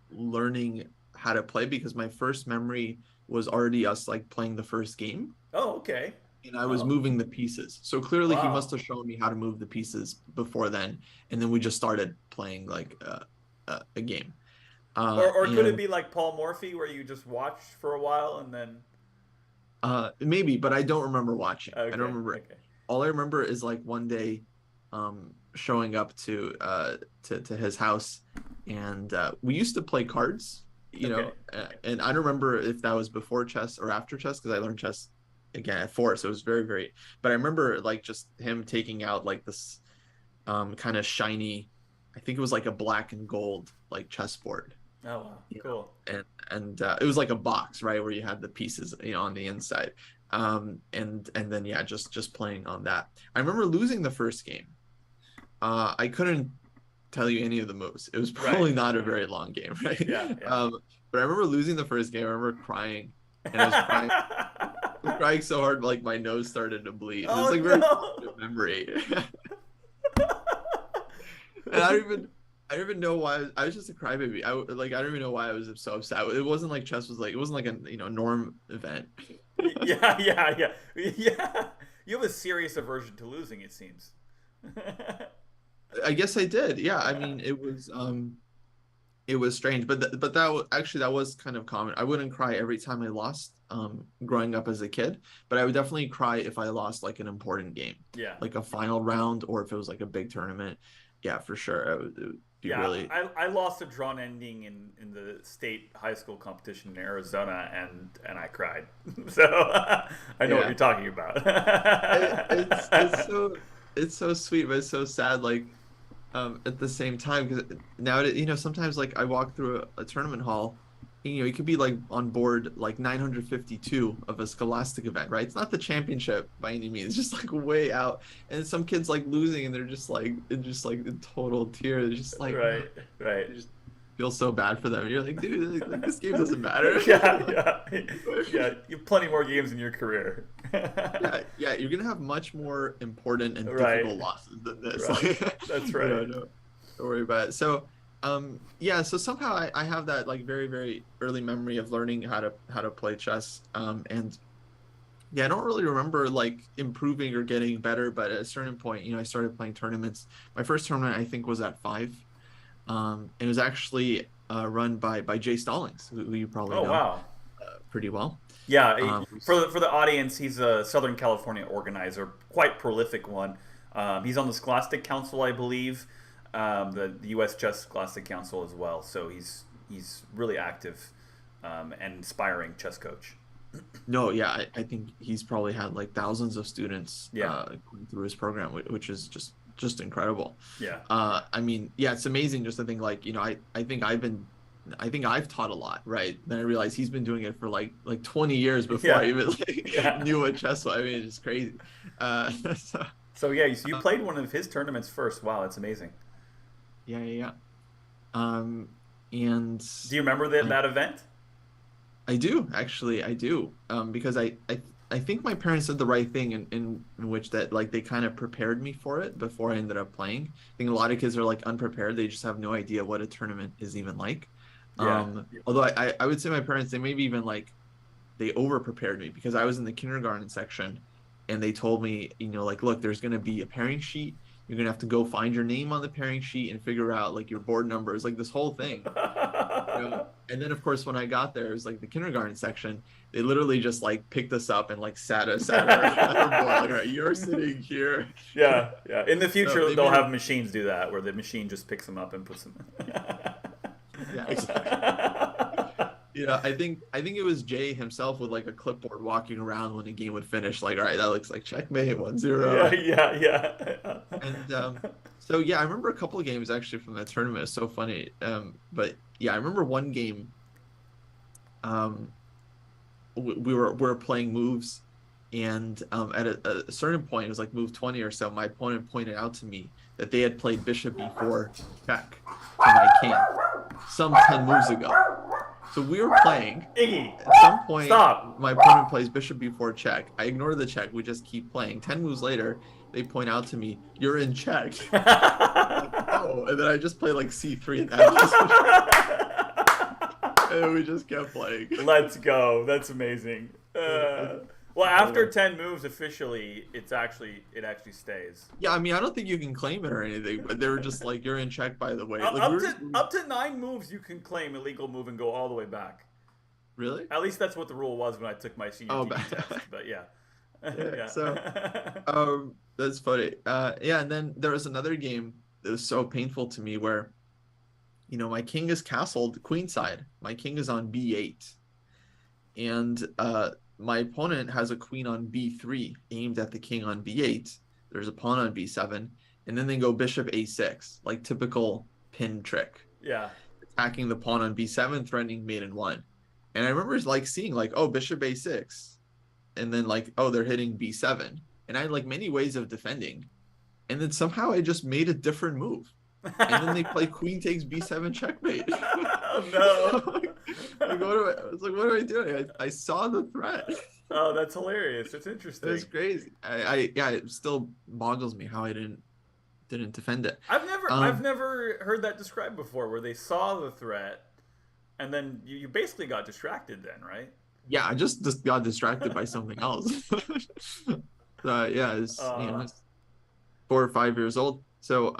learning how to play because my first memory was already us like playing the first game Oh, okay. and I was Oh, moving the pieces. So clearly he wow. must have shown me how to move the pieces before then, and then we just started playing like a game. Or could it And be like Paul Morphy, where you just watched for a while and then? maybe, but I don't remember watching. I don't Okay, remember. okay, All I remember is like one day showing up to his house, and we used to play cards, okay. and I don't remember if that was before chess or after chess because I learned chess again at 4, so it was very very. But I remember like just him taking out like this kind of shiny, I think it was like a black and gold like chessboard, Oh, wow, you cool. and it was like a box, right, where you had the pieces, on the inside. And then yeah, just playing on that. I remember losing the first game. I couldn't tell you any of the moves. It was Right. probably not a very long game, right? Yeah, yeah. But I remember losing the first game. I remember crying, and I was crying so hard like my nose started to bleed. It was Oh like very no. formative memory. And I don't even know why I was just a crybaby. I don't even know why I was so upset. It wasn't like chess was like it wasn't like a norm event. Yeah, yeah, yeah, yeah. You have a serious aversion to losing, it seems. I guess I did. Yeah, I mean it was strange, but actually that was kind of common. I wouldn't cry every time I lost growing up as a kid, but I would definitely cry if I lost like an important game, Yeah. like a final round, or if it was like a big tournament. Yeah, for sure. It would be Yeah, really. I lost a drawn ending in the state high school competition in Arizona, and I cried. So I know what Yeah. you're talking about. It's so sweet, but it's so sad. Like at the same time, because now sometimes like I walk through a tournament hall, and, you could be like on board like 952 of a scholastic event, right? It's not the championship by any means, it's just like way out, and some kids like losing, and they're just like in total tears, just like Right, right. you just feel so bad for them. And you're like, dude, like this game doesn't matter. Yeah, yeah, yeah. You have plenty more games in your career. Yeah, yeah, you're gonna have much more important and Right, difficult losses than this. right. Like, That's right. don't worry about it. So, yeah, so somehow I have that like very, very early memory of learning how to play chess. And yeah, I don't really remember like improving or getting better, but at a certain point, I started playing tournaments. My first tournament, I think, was at 5. It was actually run by Jay Stallings, who you probably Oh know wow. pretty well. Yeah, Um, for the audience, he's a Southern California organizer, quite prolific one. He's on the Scholastic Council, I believe, the U.S. Chess Scholastic Council as well. So he's really active and inspiring chess coach. No, yeah, I think he's probably had like thousands of students Yeah, going through his program, which is just incredible. yeah, I mean, yeah, it's amazing just to think like, I think I've taught a lot, right? Then I realized he's been doing it for like 20 years before I yeah, even like yeah. knew what chess was. I mean, it's crazy. So, So yeah, so you played one of his tournaments first. Wow, that's amazing. yeah, yeah, yeah. Um, and Do you remember I, that event? I do actually, I do, because I think my parents did the right thing in which that like they kind of prepared me for it before I ended up playing. I think a lot of kids are like unprepared; they just have no idea what a tournament is even like. Yeah. Although I would say my parents, they maybe even like they over prepared me because I was in the kindergarten section, and they told me, like, look, there's gonna be a pairing sheet. You're gonna have to go find your name on the pairing sheet and figure out like your board numbers, like this whole thing. And then of course when I got there, it was like the kindergarten section. They literally just like picked us up and like sat our at our board, like, all right, you're sitting here. Yeah, yeah. In the So future, they they'll made it. have machines do that, where the machine just picks them up and puts them. Yeah, exactly. I think it was Jay himself with like a clipboard walking around when the game would finish, like, all right, that looks like checkmate, 1-0. Yeah, yeah, yeah. And so yeah, I remember a couple of games actually from that tournament. It's so funny. But yeah, I remember one game. Um, we were playing moves, and at a certain point, it was like move 20 or so. My opponent pointed out to me that they had played bishop b4 check to my king some 10 moves ago. So we were playing. Iggy, At some point, stop. my opponent plays bishop b4 check. I ignore the check. We just keep playing. 10 moves later, they point out to me, "You're in check." Like, oh, and then I just play like c3 and and we just kept playing. Let's go. That's amazing. Well, after 10 moves, officially, it actually stays. Yeah, I mean, I don't think you can claim it or anything, but they were just like, "You're in check, by the way." Like, we Up were to just up to 9 moves, you can claim illegal move and go all the way back. really. At least that's what the rule was when I took my senior Oh, TV test. But yeah, yeah. yeah. So, that's funny. Yeah, and then there was another game that was so painful to me where, my king is castled queenside. My king is on b8, and my opponent has a queen on b3 aimed at the king on b8. There's a pawn on b7, and then they go bishop a6, like typical pin trick, Yeah. attacking the pawn on b7, threatening mate in 1. And I remember like seeing like, oh, bishop a6, and then like, oh, they're hitting b7, and I had like many ways of defending, and then somehow I just made a different move. and then they play queen takes b7 checkmate. Oh I'm no. like, what do I was like, what am I doing? I saw the threat. Oh, that's hilarious. It's It was interesting. crazy. Yeah, it still boggles me how I didn't defend it. I've never heard that described before, where they saw the threat and then you basically got distracted. Then, right? Yeah, I just got distracted by something else. Yeah, it's Uh, it's 4 or 5 years old. So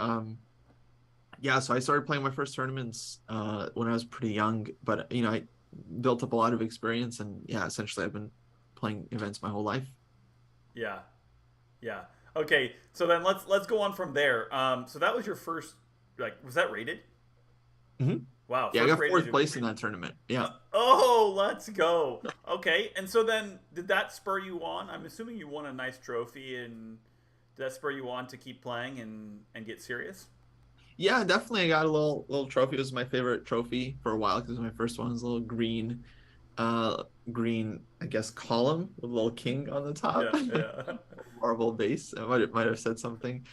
yeah, so I started playing my first tournaments when I was pretty young, but I built up a lot of experience, and yeah, essentially I've been playing events my whole life. yeah, yeah. Okay, so then let's go on from there. So that was your first, like, was that rated? Hmm. Wow, Yeah, I first got rated fourth event. place in that tournament. Yeah. Oh, let's go. Okay, and so then did that spur you on? I'm assuming you won a nice trophy, and did that spur you on to keep playing and get serious? Yeah, definitely. I got a little trophy. It was my favorite trophy for a while because my first one was a little uh, green, I guess, column with a little king on the top, Yeah, yeah. marble base. I might have said something.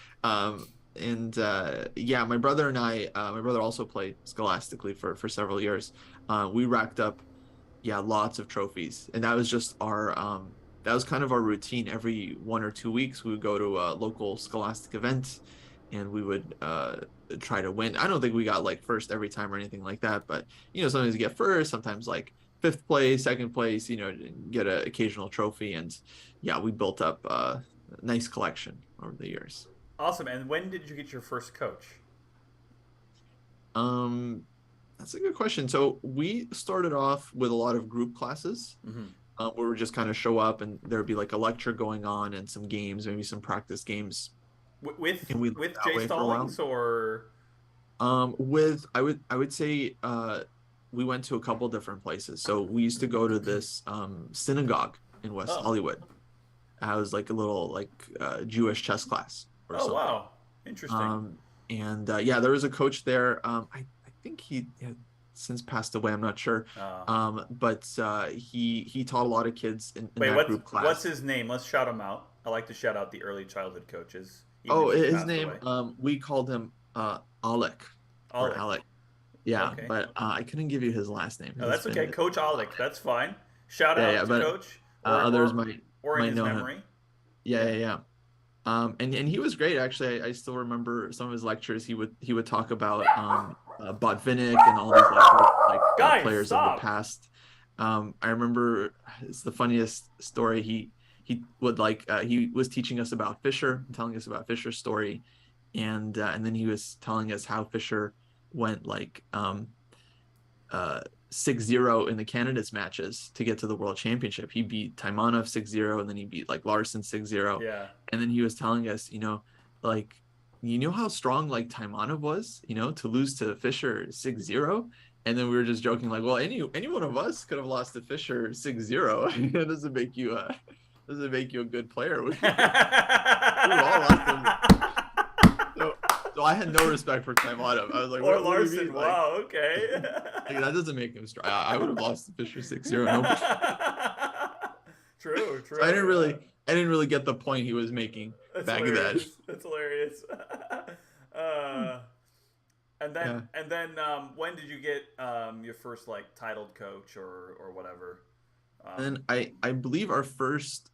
And yeah, my brother also played scholastically for several years. We racked up, yeah, lots of trophies, and that was just our that was kind of our routine. Every 1 or 2 weeks, we would go to a local scholastic event, and we would try to win. I don't think we got like first every time or anything like that, but sometimes you get first, sometimes like fifth place, second place, get an occasional trophy, and yeah, we built up a nice collection over the years. Awesome. And when did you get your first coach? Um, that's a good question. So we started off with a lot of group classes Mm-hmm. where we just kind of show up and there'd be like a lecture going on and some games, maybe some practice games, With and we lived with that Jay way for a while. Stallings or With I would say we went to a couple different places. So we used to go to this synagogue in West oh Hollywood. I was like a little like Jewish chess class or oh something. wow, interesting. Um, and yeah, there was a coach there. I think he had since passed away. I'm not sure. Uh, But he taught a lot of kids in Wait, that what's group what's class. his name? Let's shout him out. I like to shout out the early childhood coaches, even Oh, if he's his passed name, away. we called him Alec or Alec. Alec. Yeah, Okay. but I couldn't give you his last name Oh, because that's okay. Coach Alec. That's fine. Shout yeah, out yeah, to but Coach, others or in might his know him. memory. Yeah, yeah, Yeah. yeah. And he was great actually. I still remember some of his lectures. He would talk about Botvinnik and all these like Guys, players of the stop. past. I remember it's the funniest story. He would like he was teaching us about Fischer, telling us about Fischer's story, and then he was telling us how Fischer went like uh 6-0 in the candidates matches to get to the world championship. He beat Taimanov 6-0, and then he beat like Larson 6-0. Yeah. And then he was telling us, like how strong like Taimanov was, to lose to Fischer 6-0. And then we were just joking like, well, any one of us could have lost to Fischer 6-0. It doesn't make you a good player. We've all lost them. So so I had no respect for Taimanov. I was like, Or what do you mean? Larson. Wow. Okay. Like that doesn't make him strong. I would have lost to Fischer 6-0, no problem. True. So I didn't True. really Yeah. I didn't really get the point he was making That's back then. hilarious. That's hilarious. uh, Yeah. and then when did you get your first like titled coach or whatever? Um, And I believe our first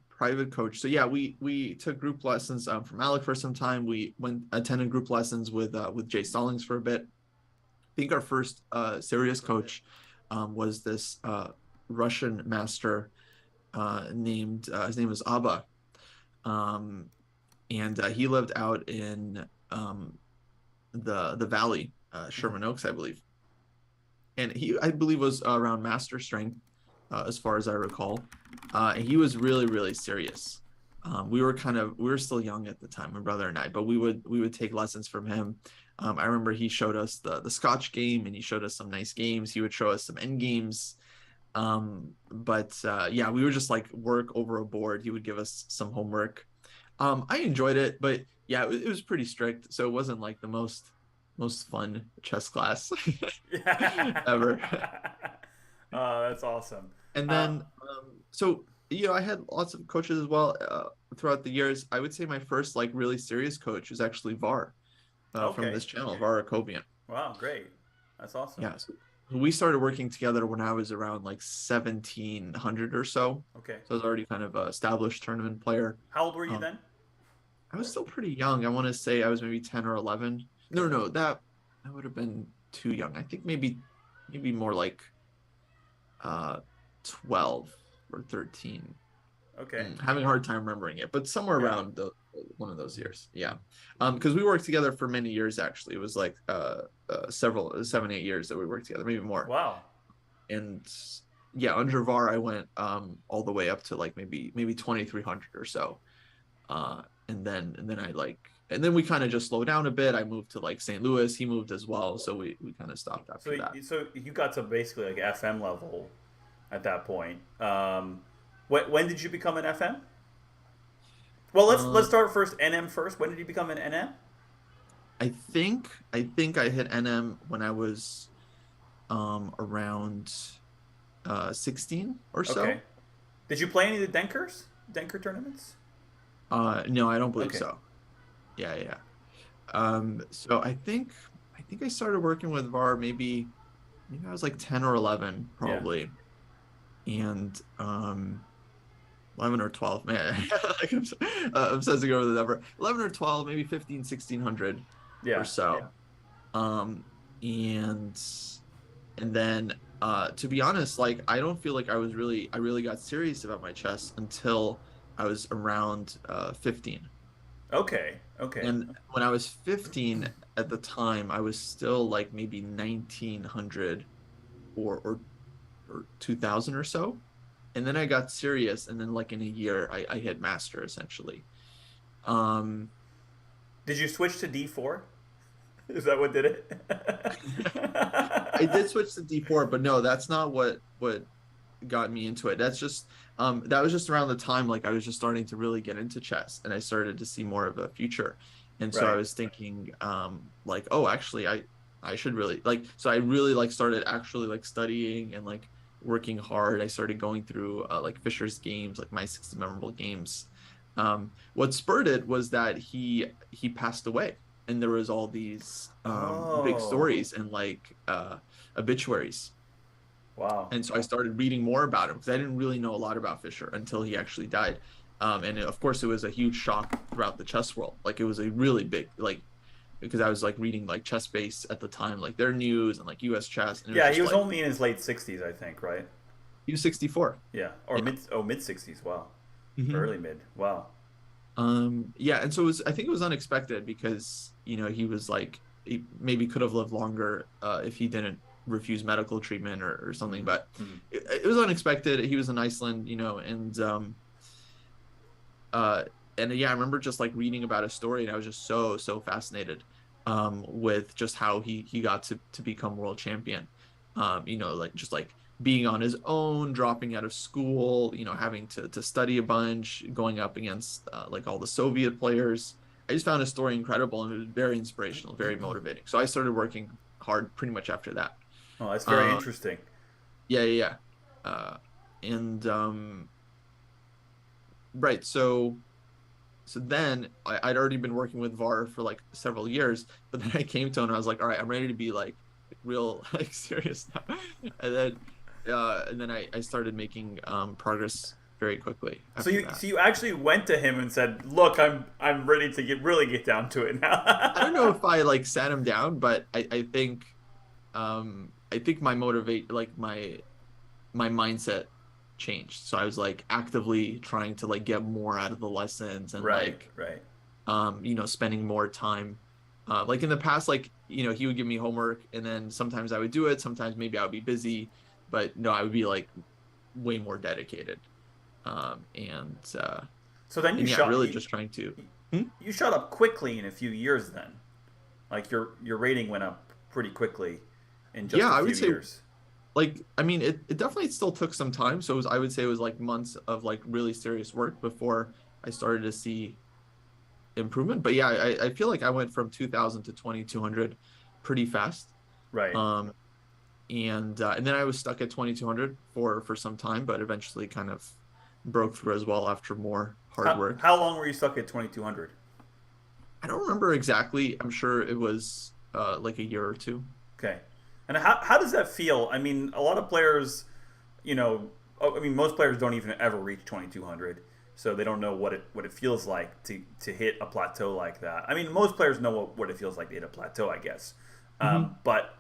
private coach. So yeah, we took group lessons from Alec for some time. We went attended group lessons with Jay Stallings for a bit. I think our first serious coach was this Russian master named his name was Abba. Um, and he lived out in the valley, mhm. Sherman Oaks, I believe. And he, I believe, was around master strength, as far as I recall. And he was really, really serious. We were still young at the time, my brother and I, but we would take lessons from him. I remember he showed us the Scotch game, and he showed us some nice games. He would show us some end games. But yeah, we would just like work over a board. He would give us some homework. I enjoyed it, but yeah, it was pretty strict, so it wasn't like the most fun chess class ever. That's awesome. And Uh, then, so I had lots of coaches as well throughout the years. I would say my first like really serious coach was actually VAR. from Okay. this channel, Vara Kovian. Wow, great. That's awesome. Yeah, so we started working together when I was around like 1700 or so. Okay. So I was already kind of a established tournament player. How old were you Um, then? I was still pretty young. I want to say I was maybe 10 or 11. No, Okay. no, that would have been too young. I think maybe more like uh 12 or 13. Okay. Having a hard time remembering it, but somewhere Yeah. around one of those years. Yeah. Because we worked together for many years actually. It was like several 7, 8 years that we worked together, maybe more. Wow. And yeah, under VAR I went all the way up to like maybe 2300 or so. And then and then we kind of just slowed down a bit. I moved to like St. Louis. He moved as well, so we kind of stopped So after that. so you got to basically like FM level at that point. When did you become an FM? Well, let's Um, start first. NM first. When did you become an NM? I think I hit NM when I was around 16 or Okay. so. Did you play any of the Denker tournaments? No, I don't believe Okay. so. Yeah, yeah. So I think I started working with VAR maybe I was like 10 or 11 Yeah. probably. And 11 or 12, man. Like I'm obsessing over the number. 11 or 12, maybe 15, 1600 or Yeah. so. Um and and then to be honest, like I don't feel like I really got serious about my chess until I was around 15. Okay. Okay. And when I was 15 at the time, I was still like maybe 1900 or 2000 or so. And then I got serious, and then like in a year I hit master essentially. Um Did you switch to D4? Is that what did it? I did switch to D4, but no, that's not what got me into it. That was just around the time like I was just starting to really get into chess and I started to see more of a future. And so I Right. was thinking like, oh, actually I should really like so I really like started actually like studying and like working hard. I started going through like Fisher's games, like my 60 memorable games. What spurred it was that he passed away and there was all these big Oh. stories and like obituaries, Wow. and so I started reading more about him because I didn't really know a lot about Fisher until he actually died. And of course, it was a huge shock throughout the chess world. Like it was a really big like because I was like reading like Chess Base at the time, like their news and like U.S. chess, and it was Yeah, he just was like only in his late 60s, I think, right? he was 64. Yeah, or Yeah. mid 60s. Wow, Hmm. early mid. Wow. Yeah, and so I think it was unexpected because he was like he maybe could have lived longer if he didn't refuse medical treatment or something, but Mm-hmm. it was unexpected. He was in Iceland, uh and yeah, I remember just like reading about his story and I was just so fascinated with just how he got to become world champion. Like just like being on his own, dropping out of school, having to study a bunch, going up against like all the Soviet players. I just found his story incredible and it was very inspirational, very motivating. So I started working hard pretty much after that. Oh, that's very uh interesting. yeah, yeah, yeah. And Right. So then I'd already been working with VAR for like several years, but then I came to him and I was like, all right, I'm ready to be like real like serious now. And then I started making progress very quickly So after so that. you actually went to him and said, "Look, I'm ready to get down to it I don't know now." if I like sat him down, but I think my motivate like my mindset changed. So I was like actively trying to like get more out of the lessons and Right, like right. spending more time. Like in the past, like, he would give me homework and then sometimes I would do it. Sometimes maybe I would be busy, but no, I would be like way more dedicated. Um, and, uh, So then and yeah, really just trying to, Hmm? you shot up quickly in a few years. Then, like your rating went up pretty quickly in just Yeah, a I few would say years. like, I mean, it definitely still took some time. So I would say it was like months of like really serious work before I started to see improvement. But yeah, I feel like I went from 2000 to 2200 pretty fast. Right. Um, and then I was stuck at 2200 for some time, but eventually kind of broke through as well after more hard work. How long were you stuck at 2200? I don't remember exactly. I'm sure it was like a year or two. Okay. And how does that feel? I mean, a lot of players, you know, I mean, most players don't even ever reach 2200, so they don't know what it feels like to hit a plateau like that. I mean, most players know what it feels like to hit a plateau, I guess. Hmm. But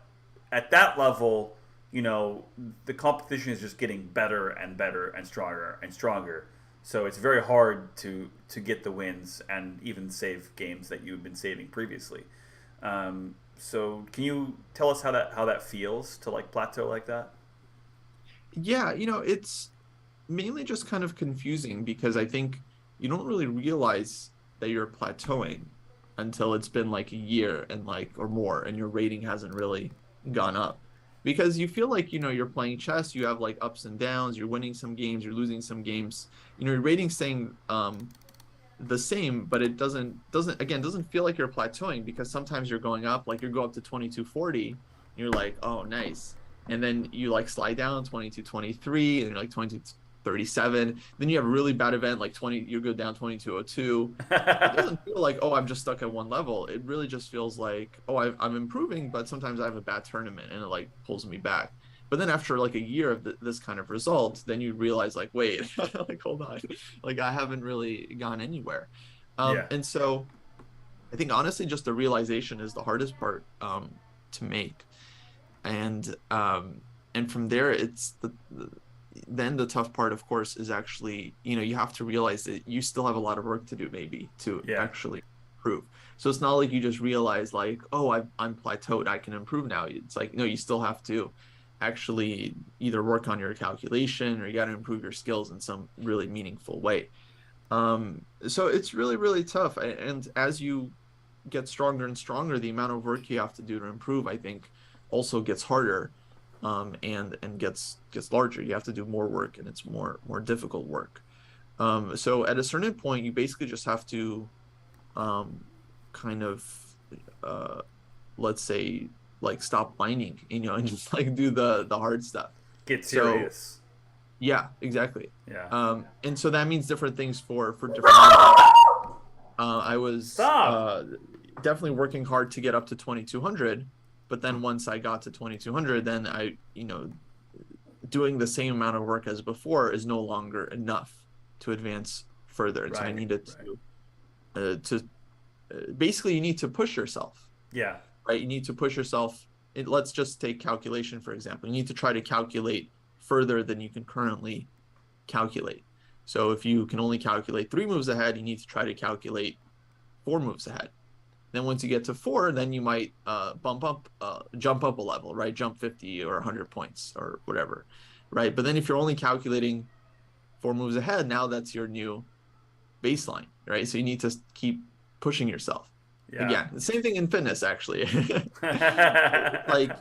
at that level, you know, the competition is just getting better and better and stronger and stronger. So it's very hard to get the wins and even save games that you've been saving previously. So can you tell us how that feels to like plateau like that? Yeah, it's mainly just kind of confusing because I think you don't really realize that you're plateauing until it's been like a year and like or more and your rating hasn't really gone up. Because you feel like, you're playing chess, you have like ups and downs, you're winning some games, you're losing some games. Your rating's staying the same, but it doesn't feel like you're plateauing because sometimes you're going up, like you go up to 2240, you're like, oh, nice. And then you like slide down 2223, and you're like 2237. Then you have a really bad event, like 20, you go down 2202. It doesn't feel like, oh, I'm just stuck at one level. It really just feels like, oh, I'm improving, but sometimes I have a bad tournament and it like pulls me back. But then after like a year of this kind of result, then you realize like, wait, like hold on, like I haven't really gone anywhere. Yeah. And so I think honestly, just the realization is the hardest part to make. And and from there, it's then the tough part, of course, is actually, you have to realize that you still have a lot of work to do, maybe to Yeah. actually improve. So it's not like you just realize like, oh, I'm plateaued, I can improve now. It's like, no, you still have to actually either work on your calculation or you got to improve your skills in some really meaningful way. So it's really, really tough. And as you get stronger and stronger, the amount of work you have to do to improve, I think, also gets harder, and gets larger. You have to do more work, and it's more difficult work. So at a certain point, you basically just have to um, kind of uh, let's say like stop whining, and just like do the hard stuff. Get So serious. yeah, exactly. Yeah. And so that means different things for different levels. I was Stop. definitely working hard to get up to 2200, but then once I got to 2200, then doing the same amount of work as before is no longer enough to advance further. And so I Right. needed Right. to basically you need to push yourself, Yeah. right? You need to push yourself. Let's just take calculation, for example. You need to try to calculate further than you can currently calculate. So if you can only calculate 3 moves ahead, you need to try to calculate 4 moves ahead. Then once you get to 4, then you might jump up a level, right? Jump 50 or 100 points or whatever, right? But then if you're only calculating 4 moves ahead, now that's your new baseline, right? So you need to keep pushing yourself. Yeah. Again, the same thing in fitness, actually. Like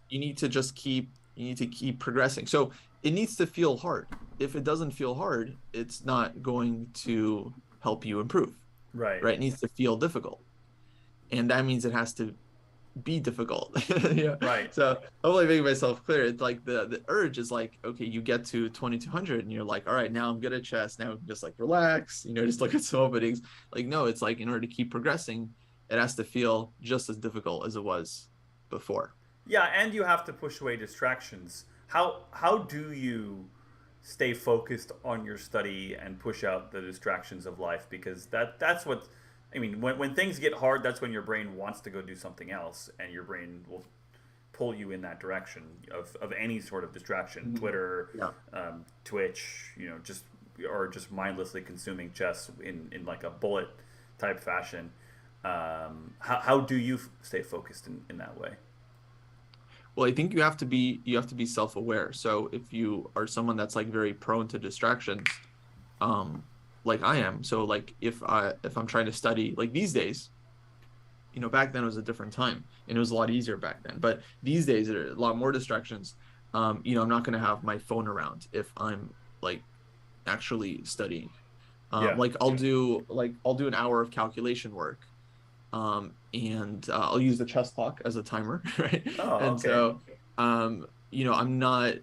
you need to keep progressing. So it needs to feel hard. If it doesn't feel hard, it's not going to help you improve, Right. right? It needs to feel difficult. And that means it has to be difficult. Yeah. Right. So hopefully making myself clear. It's like the urge is like, okay, you get to 2200 and you're like, all right, now I'm good at chess. Now just like relax, just look at some openings. Like, no, it's like in order to keep progressing, it has to feel just as difficult as it was before. Yeah, and you have to push away distractions. How do you stay focused on your study and push out the distractions of life? Because that's what I mean. When things get hard, that's when your brain wants to go do something else, and your brain will pull you in that direction of any sort of distraction. Mhm. Twitter, Yeah. Twitch, just or just mindlessly consuming chess in like a bullet type fashion. How do you stay focused in that way? Well, I think you have to be self-aware. So if you are someone that's like very prone to distractions, um, like I am, so like if I'm trying to study like these days, back then it was a different time and it was a lot easier back then. But these days there are a lot more distractions. I'm not going to have my phone around if I'm like actually studying. Yeah. Like I'll do an hour of calculation work, and I'll use the chess clock as a timer, right? Oh, And okay. so, I'm not.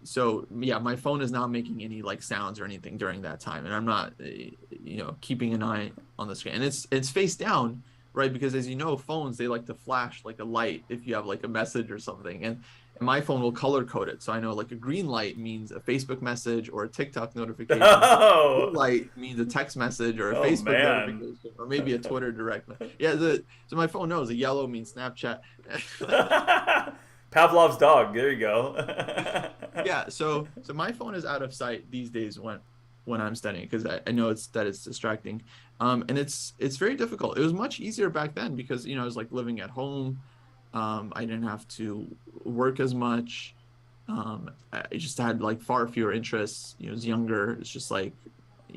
So yeah, my phone is not making any like sounds or anything during that time, and I'm not, keeping an eye on the screen. And it's face down, right? Because as you know, phones, they like to flash like a light if you have like a message or something. And my phone will color code it. So I know like a green light means a Facebook message or a TikTok notification. Blue Oh, light means a text message or a oh Facebook man. notification or maybe a Twitter direct. Yeah, so my phone knows a yellow means Snapchat. Pavlov's dog. There you go. Yeah, so my phone is out of sight these days when I'm studying because I know it's distracting. And it's very difficult. It was much easier back then because I was like living at home. I didn't have to work as much. I just had like far fewer interests. I was younger. It's just like,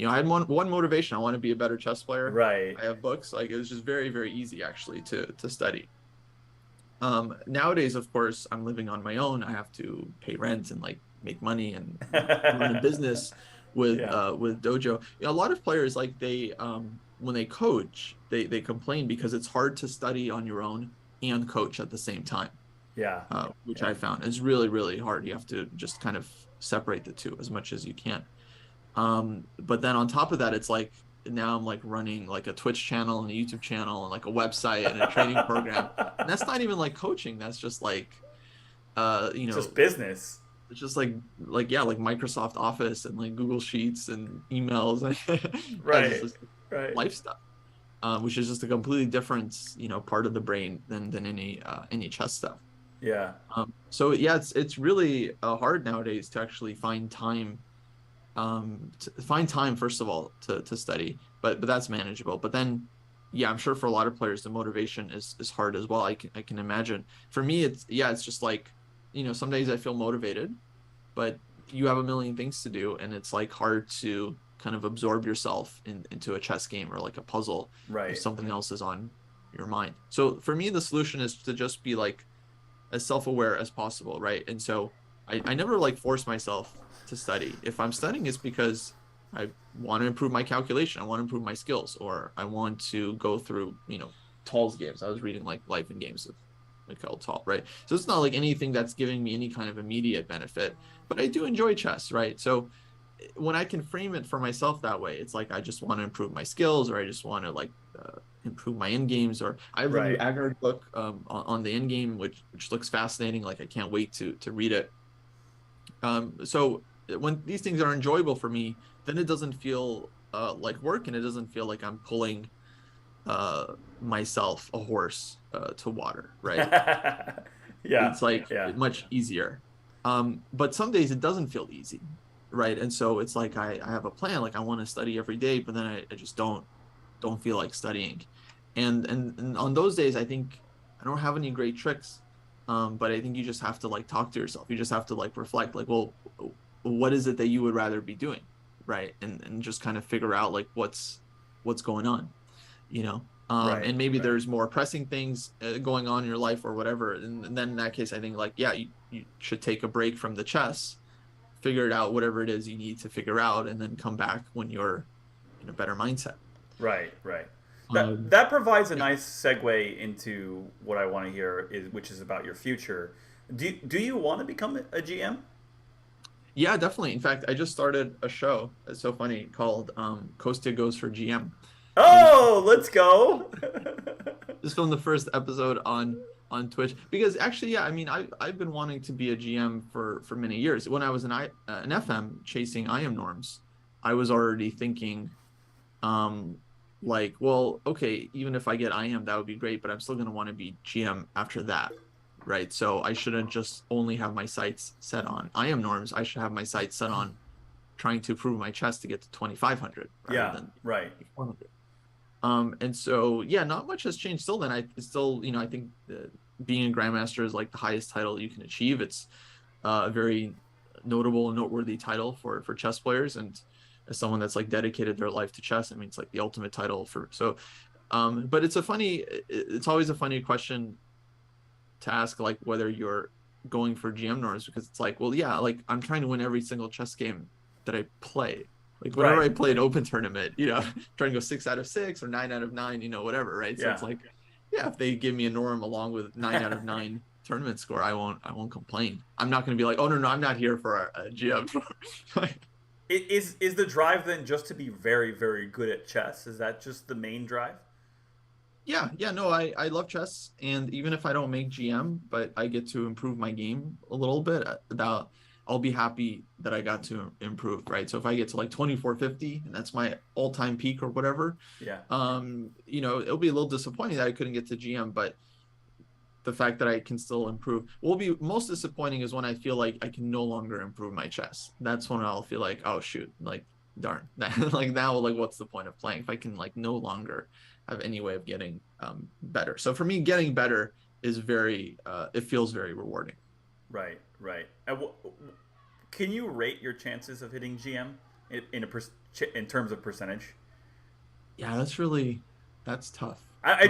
I had one motivation. I want to be a better chess player. Right. I have books. Like it was just very, very easy actually to study. Nowadays, of course, I'm living on my own. I have to pay rent and like make money and run a business Yeah. with Dojo. A lot of players like they when they coach, they complain because it's hard to study on your own and coach at the same time, Yeah. which Yeah. I found is really, really hard. You have to just kind of separate the two as much as you can. But then on top of that, it's like now I'm like running like a Twitch channel and a YouTube channel and like a website and a training program. And that's not even like coaching. That's just like uh, you know, Just business. it's just like yeah, like Microsoft Office and like Google Sheets and emails. Yeah, just Right. this Right. life stuff. Which is just a completely different, part of the brain than any chess stuff. Yeah. So yeah, it's really hard nowadays to actually find time first of all to study, but that's manageable. But then yeah, I'm sure for a lot of players the motivation is hard as well. I can imagine. For me, it's just like, some days I feel motivated, but you have a million things to do and it's like hard to kind of absorb yourself into a chess game or like a puzzle if Right. something else is on your mind. So for me the solution is to just be like as self-aware as possible, right? And so I never like force myself to study. If I'm studying, it's because I want to improve my calculation, I want to improve my skills, or I want to go through, Tall's games. I was reading like Life and Games of Mikhail Tal, right? So it's not like anything that's giving me any kind of immediate benefit, but I do enjoy chess, right? So when I can frame it for myself that way, it's like I just want to improve my skills, or I just want to like improve my end games. Or I have the new Right. Agard book on the end game, which looks fascinating. Like I can't wait to read it. So when these things are enjoyable for me, then it doesn't feel like work, and it doesn't feel like I'm pulling myself a horse to water, right? Yeah. It's like Yeah. much easier. But some days it doesn't feel easy, right? And so it's like I have a plan, like I want to study every day, but then I just don't feel like studying. And on those days, I think I don't have any great tricks. But I think you just have to like talk to yourself. You just have to like reflect, like, well, what is it that you would rather be doing, right? And just kind of figure out like what's going on, you know. Right. And maybe Right. there's more pressing things going on in your life or whatever. And then in that case, I think like, yeah, you should take a break from the chess, figure it out, whatever it is you need to figure out, and then come back when you're in a better mindset. Right. Right. That Um, that provides a yeah. nice segue into what I want to hear, which is about your future. Do you want to become a GM? Yeah, definitely. In fact, I just started a show. It's so funny called Kostya Goes for GM. I just Oh, let's go. just filmed the first episode on Twitch because actually, yeah, I mean, I've been wanting to be a GM for many years. When I was an FM chasing IM norms, I was already thinking, um, like, well, okay, even if I get IM, that would be great, but I'm still gonna want to be GM after that, right? So I shouldn't just only have my sights set on IM norms. I should have my sights set on trying to improve my chess to get to 2,500 rather Yeah. than Right. 400. And so yeah, not much has changed still. Then I still, I think being a grandmaster is like the highest title you can achieve. It's a very notable and noteworthy title for chess players. And as someone that's like dedicated their life to chess, I mean, it's like the ultimate title for so. But it's always a funny question to ask, like whether you're going for GM norms, because it's like, well, yeah, like I'm trying to win every single chess game that I play. Like whenever Right. I play an open tournament, trying to go 6 out of 6 or 9 out of 9, whatever, right? So it's Yeah. like, yeah, if they give me a norm along with 9 out of 9 tournament score, I won't complain. I'm not going to be like, oh no, no, I'm not here for a GM. Is the drive then just to be very, very good at chess? Is that just the main drive? Yeah, no, I love chess, and even if I don't make GM, but I get to improve my game a little bit, that I'll be happy that I got to improve, right? So if I get to like 2450 and that's my all-time peak or whatever, Yeah. it'll be a little disappointing that I couldn't get to GM, but the fact that I can still improve will be most disappointing is when I feel like I can no longer improve my chess. That's when I'll feel like, oh shoot, like darn, like now, like what's the point of playing if I can like no longer have any way of getting better. So for me, getting better is it feels very rewarding. Right. Right. Can you rate your chances of hitting GM in terms of percentage? Yeah, that's tough. I'm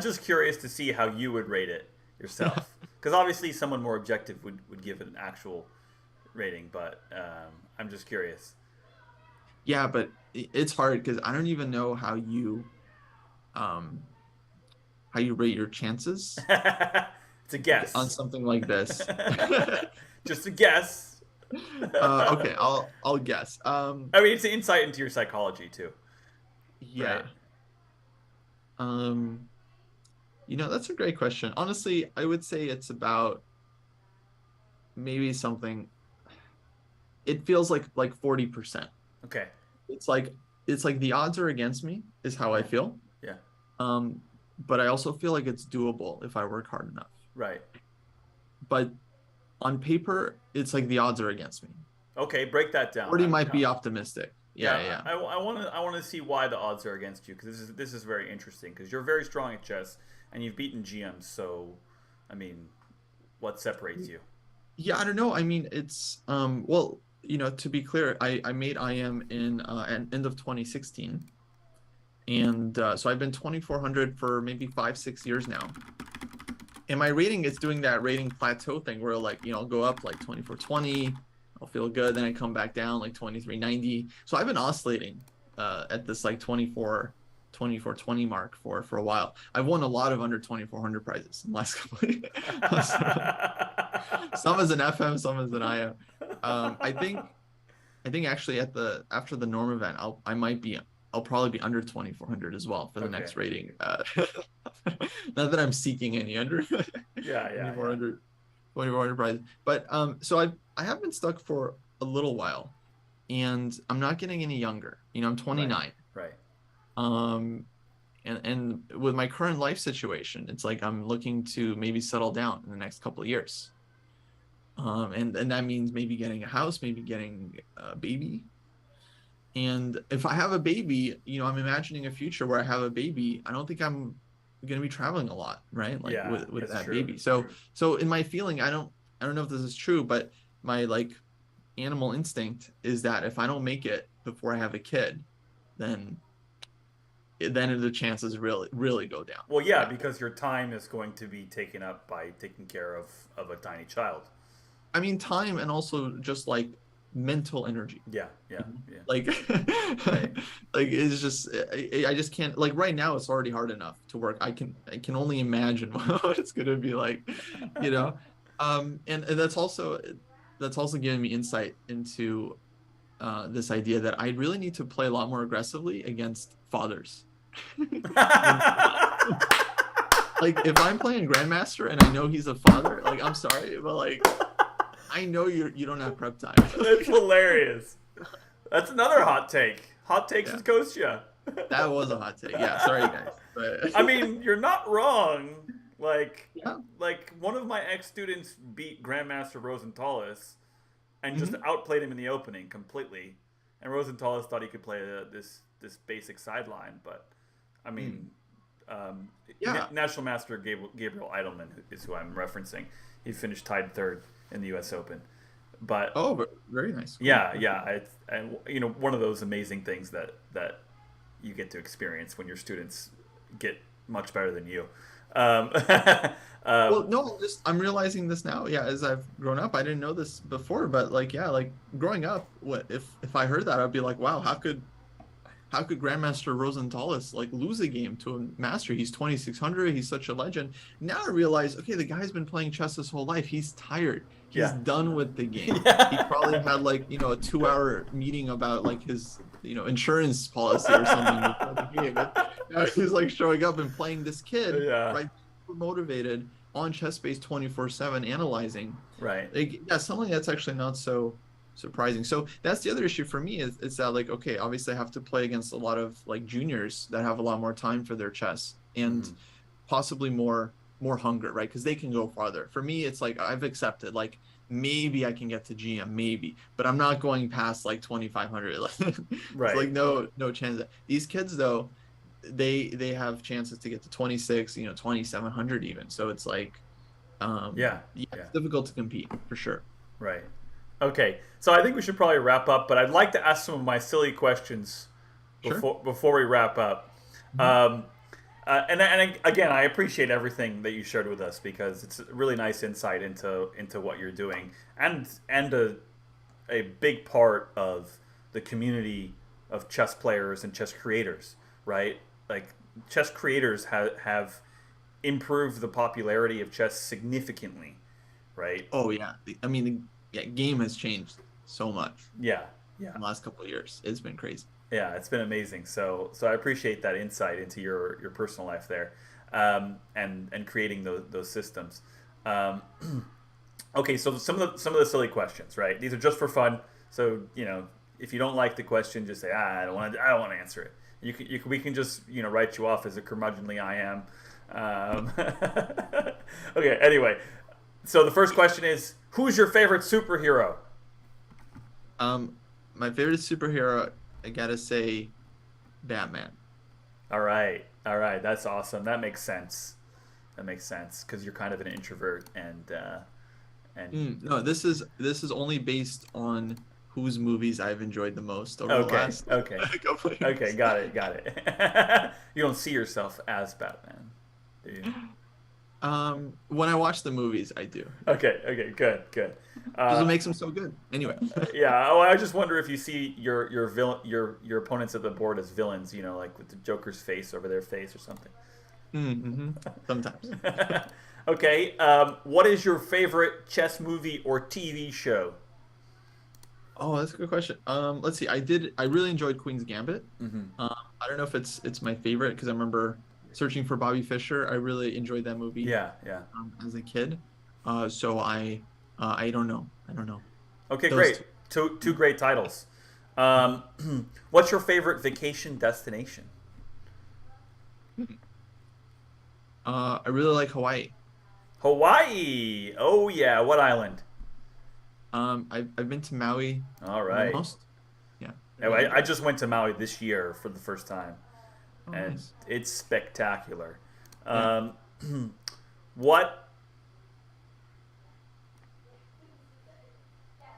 just curious to see how you would rate it yourself, because obviously someone more objective would give it an actual rating, but I'm just curious. Yeah, but it's hard because I don't even know um how you rate your chances It's a on guess. something like this. Just a guess. Okay, I'll guess. I mean, it's an insight into your psychology too, right? Yeah. Um, that's a great question. Honestly, I would say it's about maybe something. It feels like 40%. Okay. It's like it's like the odds are against me is how I Yeah. feel. Yeah. Um, but I also feel like it's doable if I work hard enough. Right. But on paper, it's like the odds are against me. Okay. Break that down. 40 might be optimistic. Yeah, Yeah, yeah. I want to see why the odds are against you, because this is very interesting, because you're very strong at chess and you've beaten GMs. So, I mean, what separates you? Yeah, I don't know. I mean, it's well, to be clear, I made IM in end of 2016. And so I've been 2400 for maybe 5, 6 years now. And my rating is doing that rating plateau thing where like, I'll go up like 2420, I'll feel good, then I come back down like 2390. So I've been oscillating at this like 2420 mark for a while. I've won a lot of under 2400 prizes in the last couple of years. Some as an FM, some as an IM. I think actually after the Norm event, I'll probably be under 2400 as well for the Okay. next rating. Not that I'm seeking any under Yeah, yeah, yeah. 2400 prizes, but so I have been stuck for a little while, and I'm not getting any younger. I'm Right, 29. right. Um, and with my current life situation, it's like I'm looking to maybe settle down in the next couple of years. And that means maybe getting a house, maybe getting a baby. And if I have a baby, I'm imagining a future where I have a baby. I don't think I'm going to be traveling a lot, right? Like Yeah, with it's that true. baby. So in my feeling, I don't know if this is true, but my like animal instinct is that if I don't make it before I have a kid, then the chances really go down. Well, yeah, Yeah. because your time is going to be taken up by taking care of a tiny child. I mean, time and also just like mental energy. Yeah, yeah, yeah. Like, Right. like it's just I just can't like right now it's already hard enough to work. I can only imagine what it's gonna be like, you know. And that's also giving me insight into this idea that I really need to play a lot more aggressively against fathers. Like if I'm playing Grandmaster and I know he's a father, like I'm sorry, but like I know you don't have prep time. That's hilarious. That's another hot take. Hot takes Yeah, with Kostya. that was a hot take. Yeah, sorry guys, but I mean, you're not wrong. yeah. Like one of my ex students beat Grandmaster Rosenthalis and just Mhm. outplayed him in the opening completely. And Rosenthalis thought he could play this basic sideline, but I Mm. mean, um, Yeah. National Master Gabriel Eidelman is who I'm referencing. He finished tied third in the U.S. Open, but Oh, very nice. Cool. yeah, yeah, it's and one of those amazing things that you get to experience when your students get much better than you. Um, Well, um, no, I'm realizing this now. Yeah, as I've grown up, I didn't know this before, but like, yeah, like growing up, what if I heard that, I'd be like, wow, how could Grandmaster Rosenthalis like lose a game to a master? He's 2600. He's such a legend. Now I realize, okay, the guy's been playing chess his whole life. He's tired. He's yeah. done with the game. He Yeah. probably had like a 2-hour meeting about like his insurance policy or something before the game. He's like showing up and playing this kid, Yeah. right? Super motivated on chess base 24/7, analyzing. Right. Like, yeah, something that's actually not so surprising. So that's the other issue for me is that, like, okay, obviously I have to play against a lot of like juniors that have a lot more time for their chess and Mm-hmm. possibly more hunger, right? Because they can go farther. For me, it's like I've accepted like maybe I can get to GM, maybe, but I'm not going past like 2,500. It's Right. like no chance. These kids though, they have chances to get to 26, 2,700 even. So it's like Yeah. yeah, Yeah. it's difficult to compete for sure. Right. Okay. So I think we should probably wrap up, but I'd like to ask some of my silly questions Sure. before we wrap up. Mhm. Um, again, I appreciate everything that you shared with us because it's a really nice insight into what you're doing and a big part of the community of chess players and chess creators, right? Like chess creators have improved the popularity of chess significantly, right? Oh yeah. I mean, yeah, game has changed so much Yeah, yeah, in the last couple of years. It's been crazy. yeah. It's been amazing. So I appreciate that insight into your personal life there, and creating those systems. Um, okay, so some of the silly questions, right? These are just for fun. So if you don't like the question, just say I don't want to answer it. We can just write you off as a curmudgeonly I am. Okay. Anyway, so the first question is, who's your favorite superhero? Um, my favorite superhero, I gotta say, Batman. All right. That's awesome. That makes sense. That makes sense because you're kind of an introvert and No, this is only based on whose movies I've enjoyed the most over the okay, last okay, couple of okay. years. Got it, got it. You don't see yourself as Batman, do you? When I watch the movies, I do. Okay, okay, good, good. Just what Uh, makes them so good. Anyway. yeah. Oh, I just wonder if you see your opponents at the board as villains. Like with the Joker's face over their face or something. Mm-hmm. Sometimes. Okay. What is your favorite chess movie or TV show? Oh, that's a good question. Let's see. I really enjoyed Queen's Gambit. Mm-hmm. I don't know if it's my favorite because I remember searching for Bobby Fischer. I really enjoyed that movie Yeah, yeah. as a kid. So I don't know. I don't know. Okay, Those great. two. Two great titles. Mhm. Um, what's your favorite vacation destination? I really like Hawaii. Hawaii. Oh yeah. What island? I've been to Maui All right. almost. Yeah, I really Anyway, I enjoyed it. just went to Maui this year for the first time, Oh, and nice. it's spectacular. Yeah. Um, what?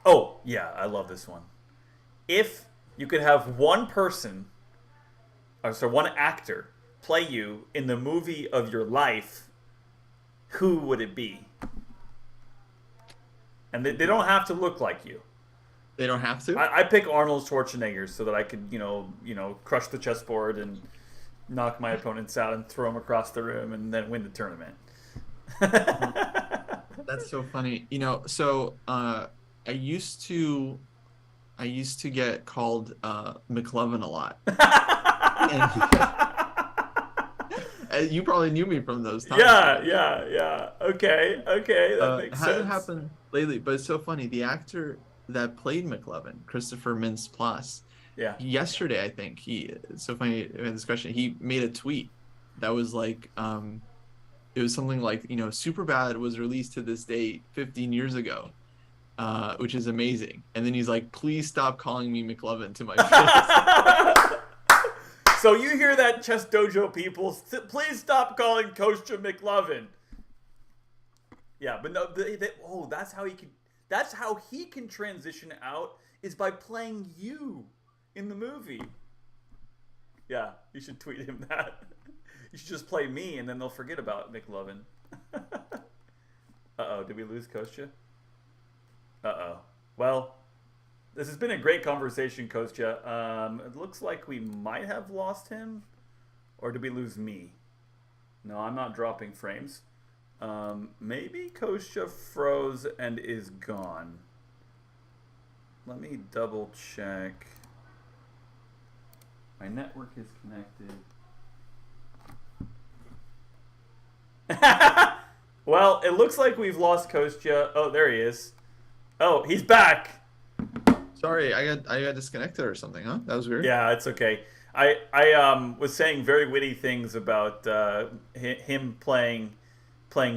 Oh yeah, I love this one. If you could have one person, or sorry, one actor play you in the movie of your life, who would it be? And they don't have to look like you. They don't have to. I pick Arnold Schwarzenegger so that I could, crush the chessboard and knock my opponents out and throw them across the room and then win the tournament. Uh, That's so funny. So I used to I used to get called McLovin a lot. And you probably knew me from those times, Yeah, right? yeah, yeah. Okay, okay, that It makes hasn't sense. happened lately, but it's so funny. The actor that played McLovin, Christopher Mintz-Plasse, Yeah. yesterday, I think it's so funny we had this question. He made a tweet that was like, it was something like, Superbad was released to this date 15 years ago, which is amazing. And then he's like, please stop calling me McLovin to my face. So you hear that, Chess Dojo people? Please stop calling Kostya McLovin. Yeah, but no, that's how he can. That's how he can transition out is by playing you in the movie. Yeah, you should tweet him that. You should just play me, and then they'll forget about McLovin. Uh-oh, did we lose Kostya? Uh-oh. Well, this has been a great conversation, Kostya. It looks like we might have lost him. Or did we lose me? No, I'm not dropping frames. Maybe Kostya froze and is gone. Let me double check. My network is connected. Well, it looks like we've lost Kostya. Oh, there he is. Oh, he's back. Sorry, I got disconnected or something, huh? That was weird. Yeah, it's okay. I was saying very witty things about him playing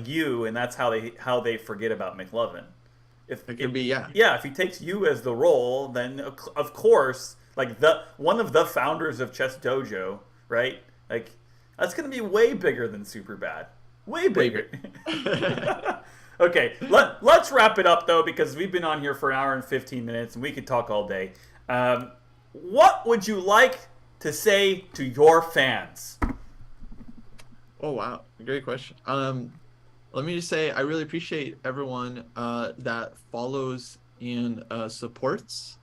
you, and that's how they forget about McLovin. It If could be, yeah. Yeah, if he takes you as the role, then of course, like the one of the founders of Chess Dojo, right? Like that's gonna be way bigger than Super Bad, way Way bigger. bigger. Okay, let's wrap it up though because we've been on here for an hour and 15 minutes, and we could talk all day. What would you like to say to your fans? Oh wow, great question. Let me just say I really appreciate everyone that follows and supports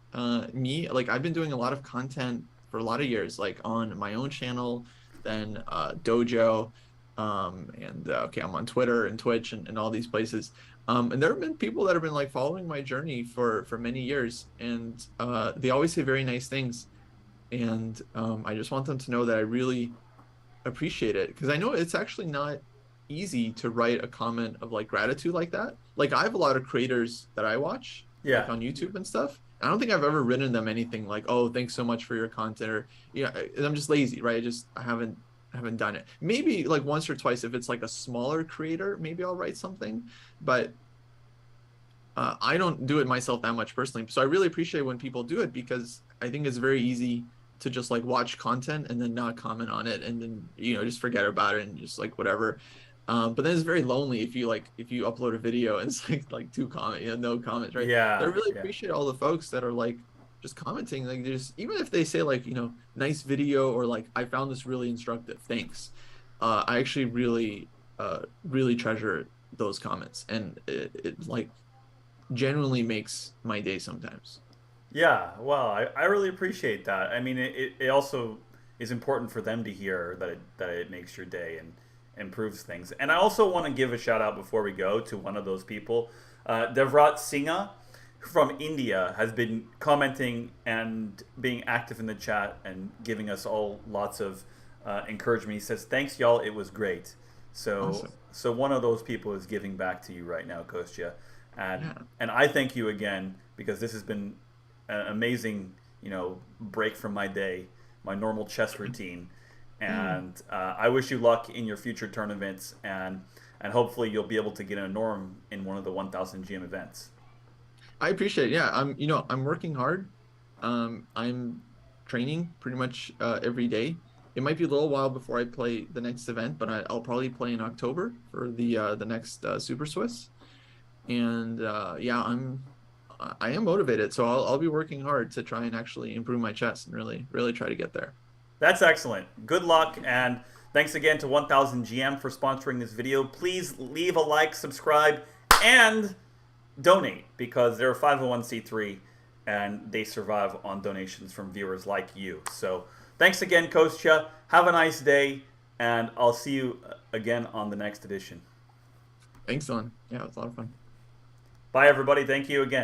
me. Like I've been doing a lot of content for a lot of years, like on my own channel, then Dojo, and okay, I'm on Twitter and Twitch and all these places. And there have been people that have been like following my journey for many years, and they always say very nice things. And I just want them to know that I really appreciate it because I know it's actually not easy to write a comment of like gratitude like that. Like I have a lot of creators that I watch, like Yeah, on YouTube and stuff. I don't think I've ever written them anything like, "Oh, thanks so much for your content," or yeah, I'm just lazy, right? I haven't done it. Maybe like once or twice if it's like a smaller creator, maybe I'll write something, but I don't do it myself that much personally. So I really appreciate when people do it because I think it's very easy to just like watch content and then not comment on it and then just forget about it and just like whatever. But then it's very lonely if you upload a video and it's like two comment, no comments, right? So I yeah, really yeah. appreciate all the folks that are like just commenting, like just even if they say like nice video or like I found this really instructive, thanks. I actually really treasure those comments and it like genuinely makes my day sometimes. Yeah, well, I really appreciate that. I mean, it also is important for them to hear that it makes your day and improves things. And I also want to give a shout out before we go to one of those people. Devrat Singha from India has been commenting and being active in the chat and giving us all lots of encouragement. He says, "Thanks, y'all. It was great." So, Awesome. so one of those people is giving back to you right now, Kostya, and Yeah. and I thank you again because this has been an amazing, break from my day, my normal chess routine, Yeah. and I wish you luck in your future tournaments, and hopefully you'll be able to get a norm in one of the 1,000 GM events. I appreciate it. Yeah, I'm working hard. I'm training pretty much every day. It might be a little while before I play the next event, but I'll probably play in October for the next Super Swiss. And yeah, I am motivated, so I'll be working hard to try and actually improve my chess and really try to get there. That's excellent. Good luck, and thanks again to 1000 GM for sponsoring this video. Please leave a like, subscribe, and donate because they're a 501c3 and they survive on donations from viewers like you. So thanks again, Kostya. Have a nice day, and I'll see you again on the next edition. Thanks, Dylan. Yeah, it was a lot of fun. Bye, everybody. Thank you again.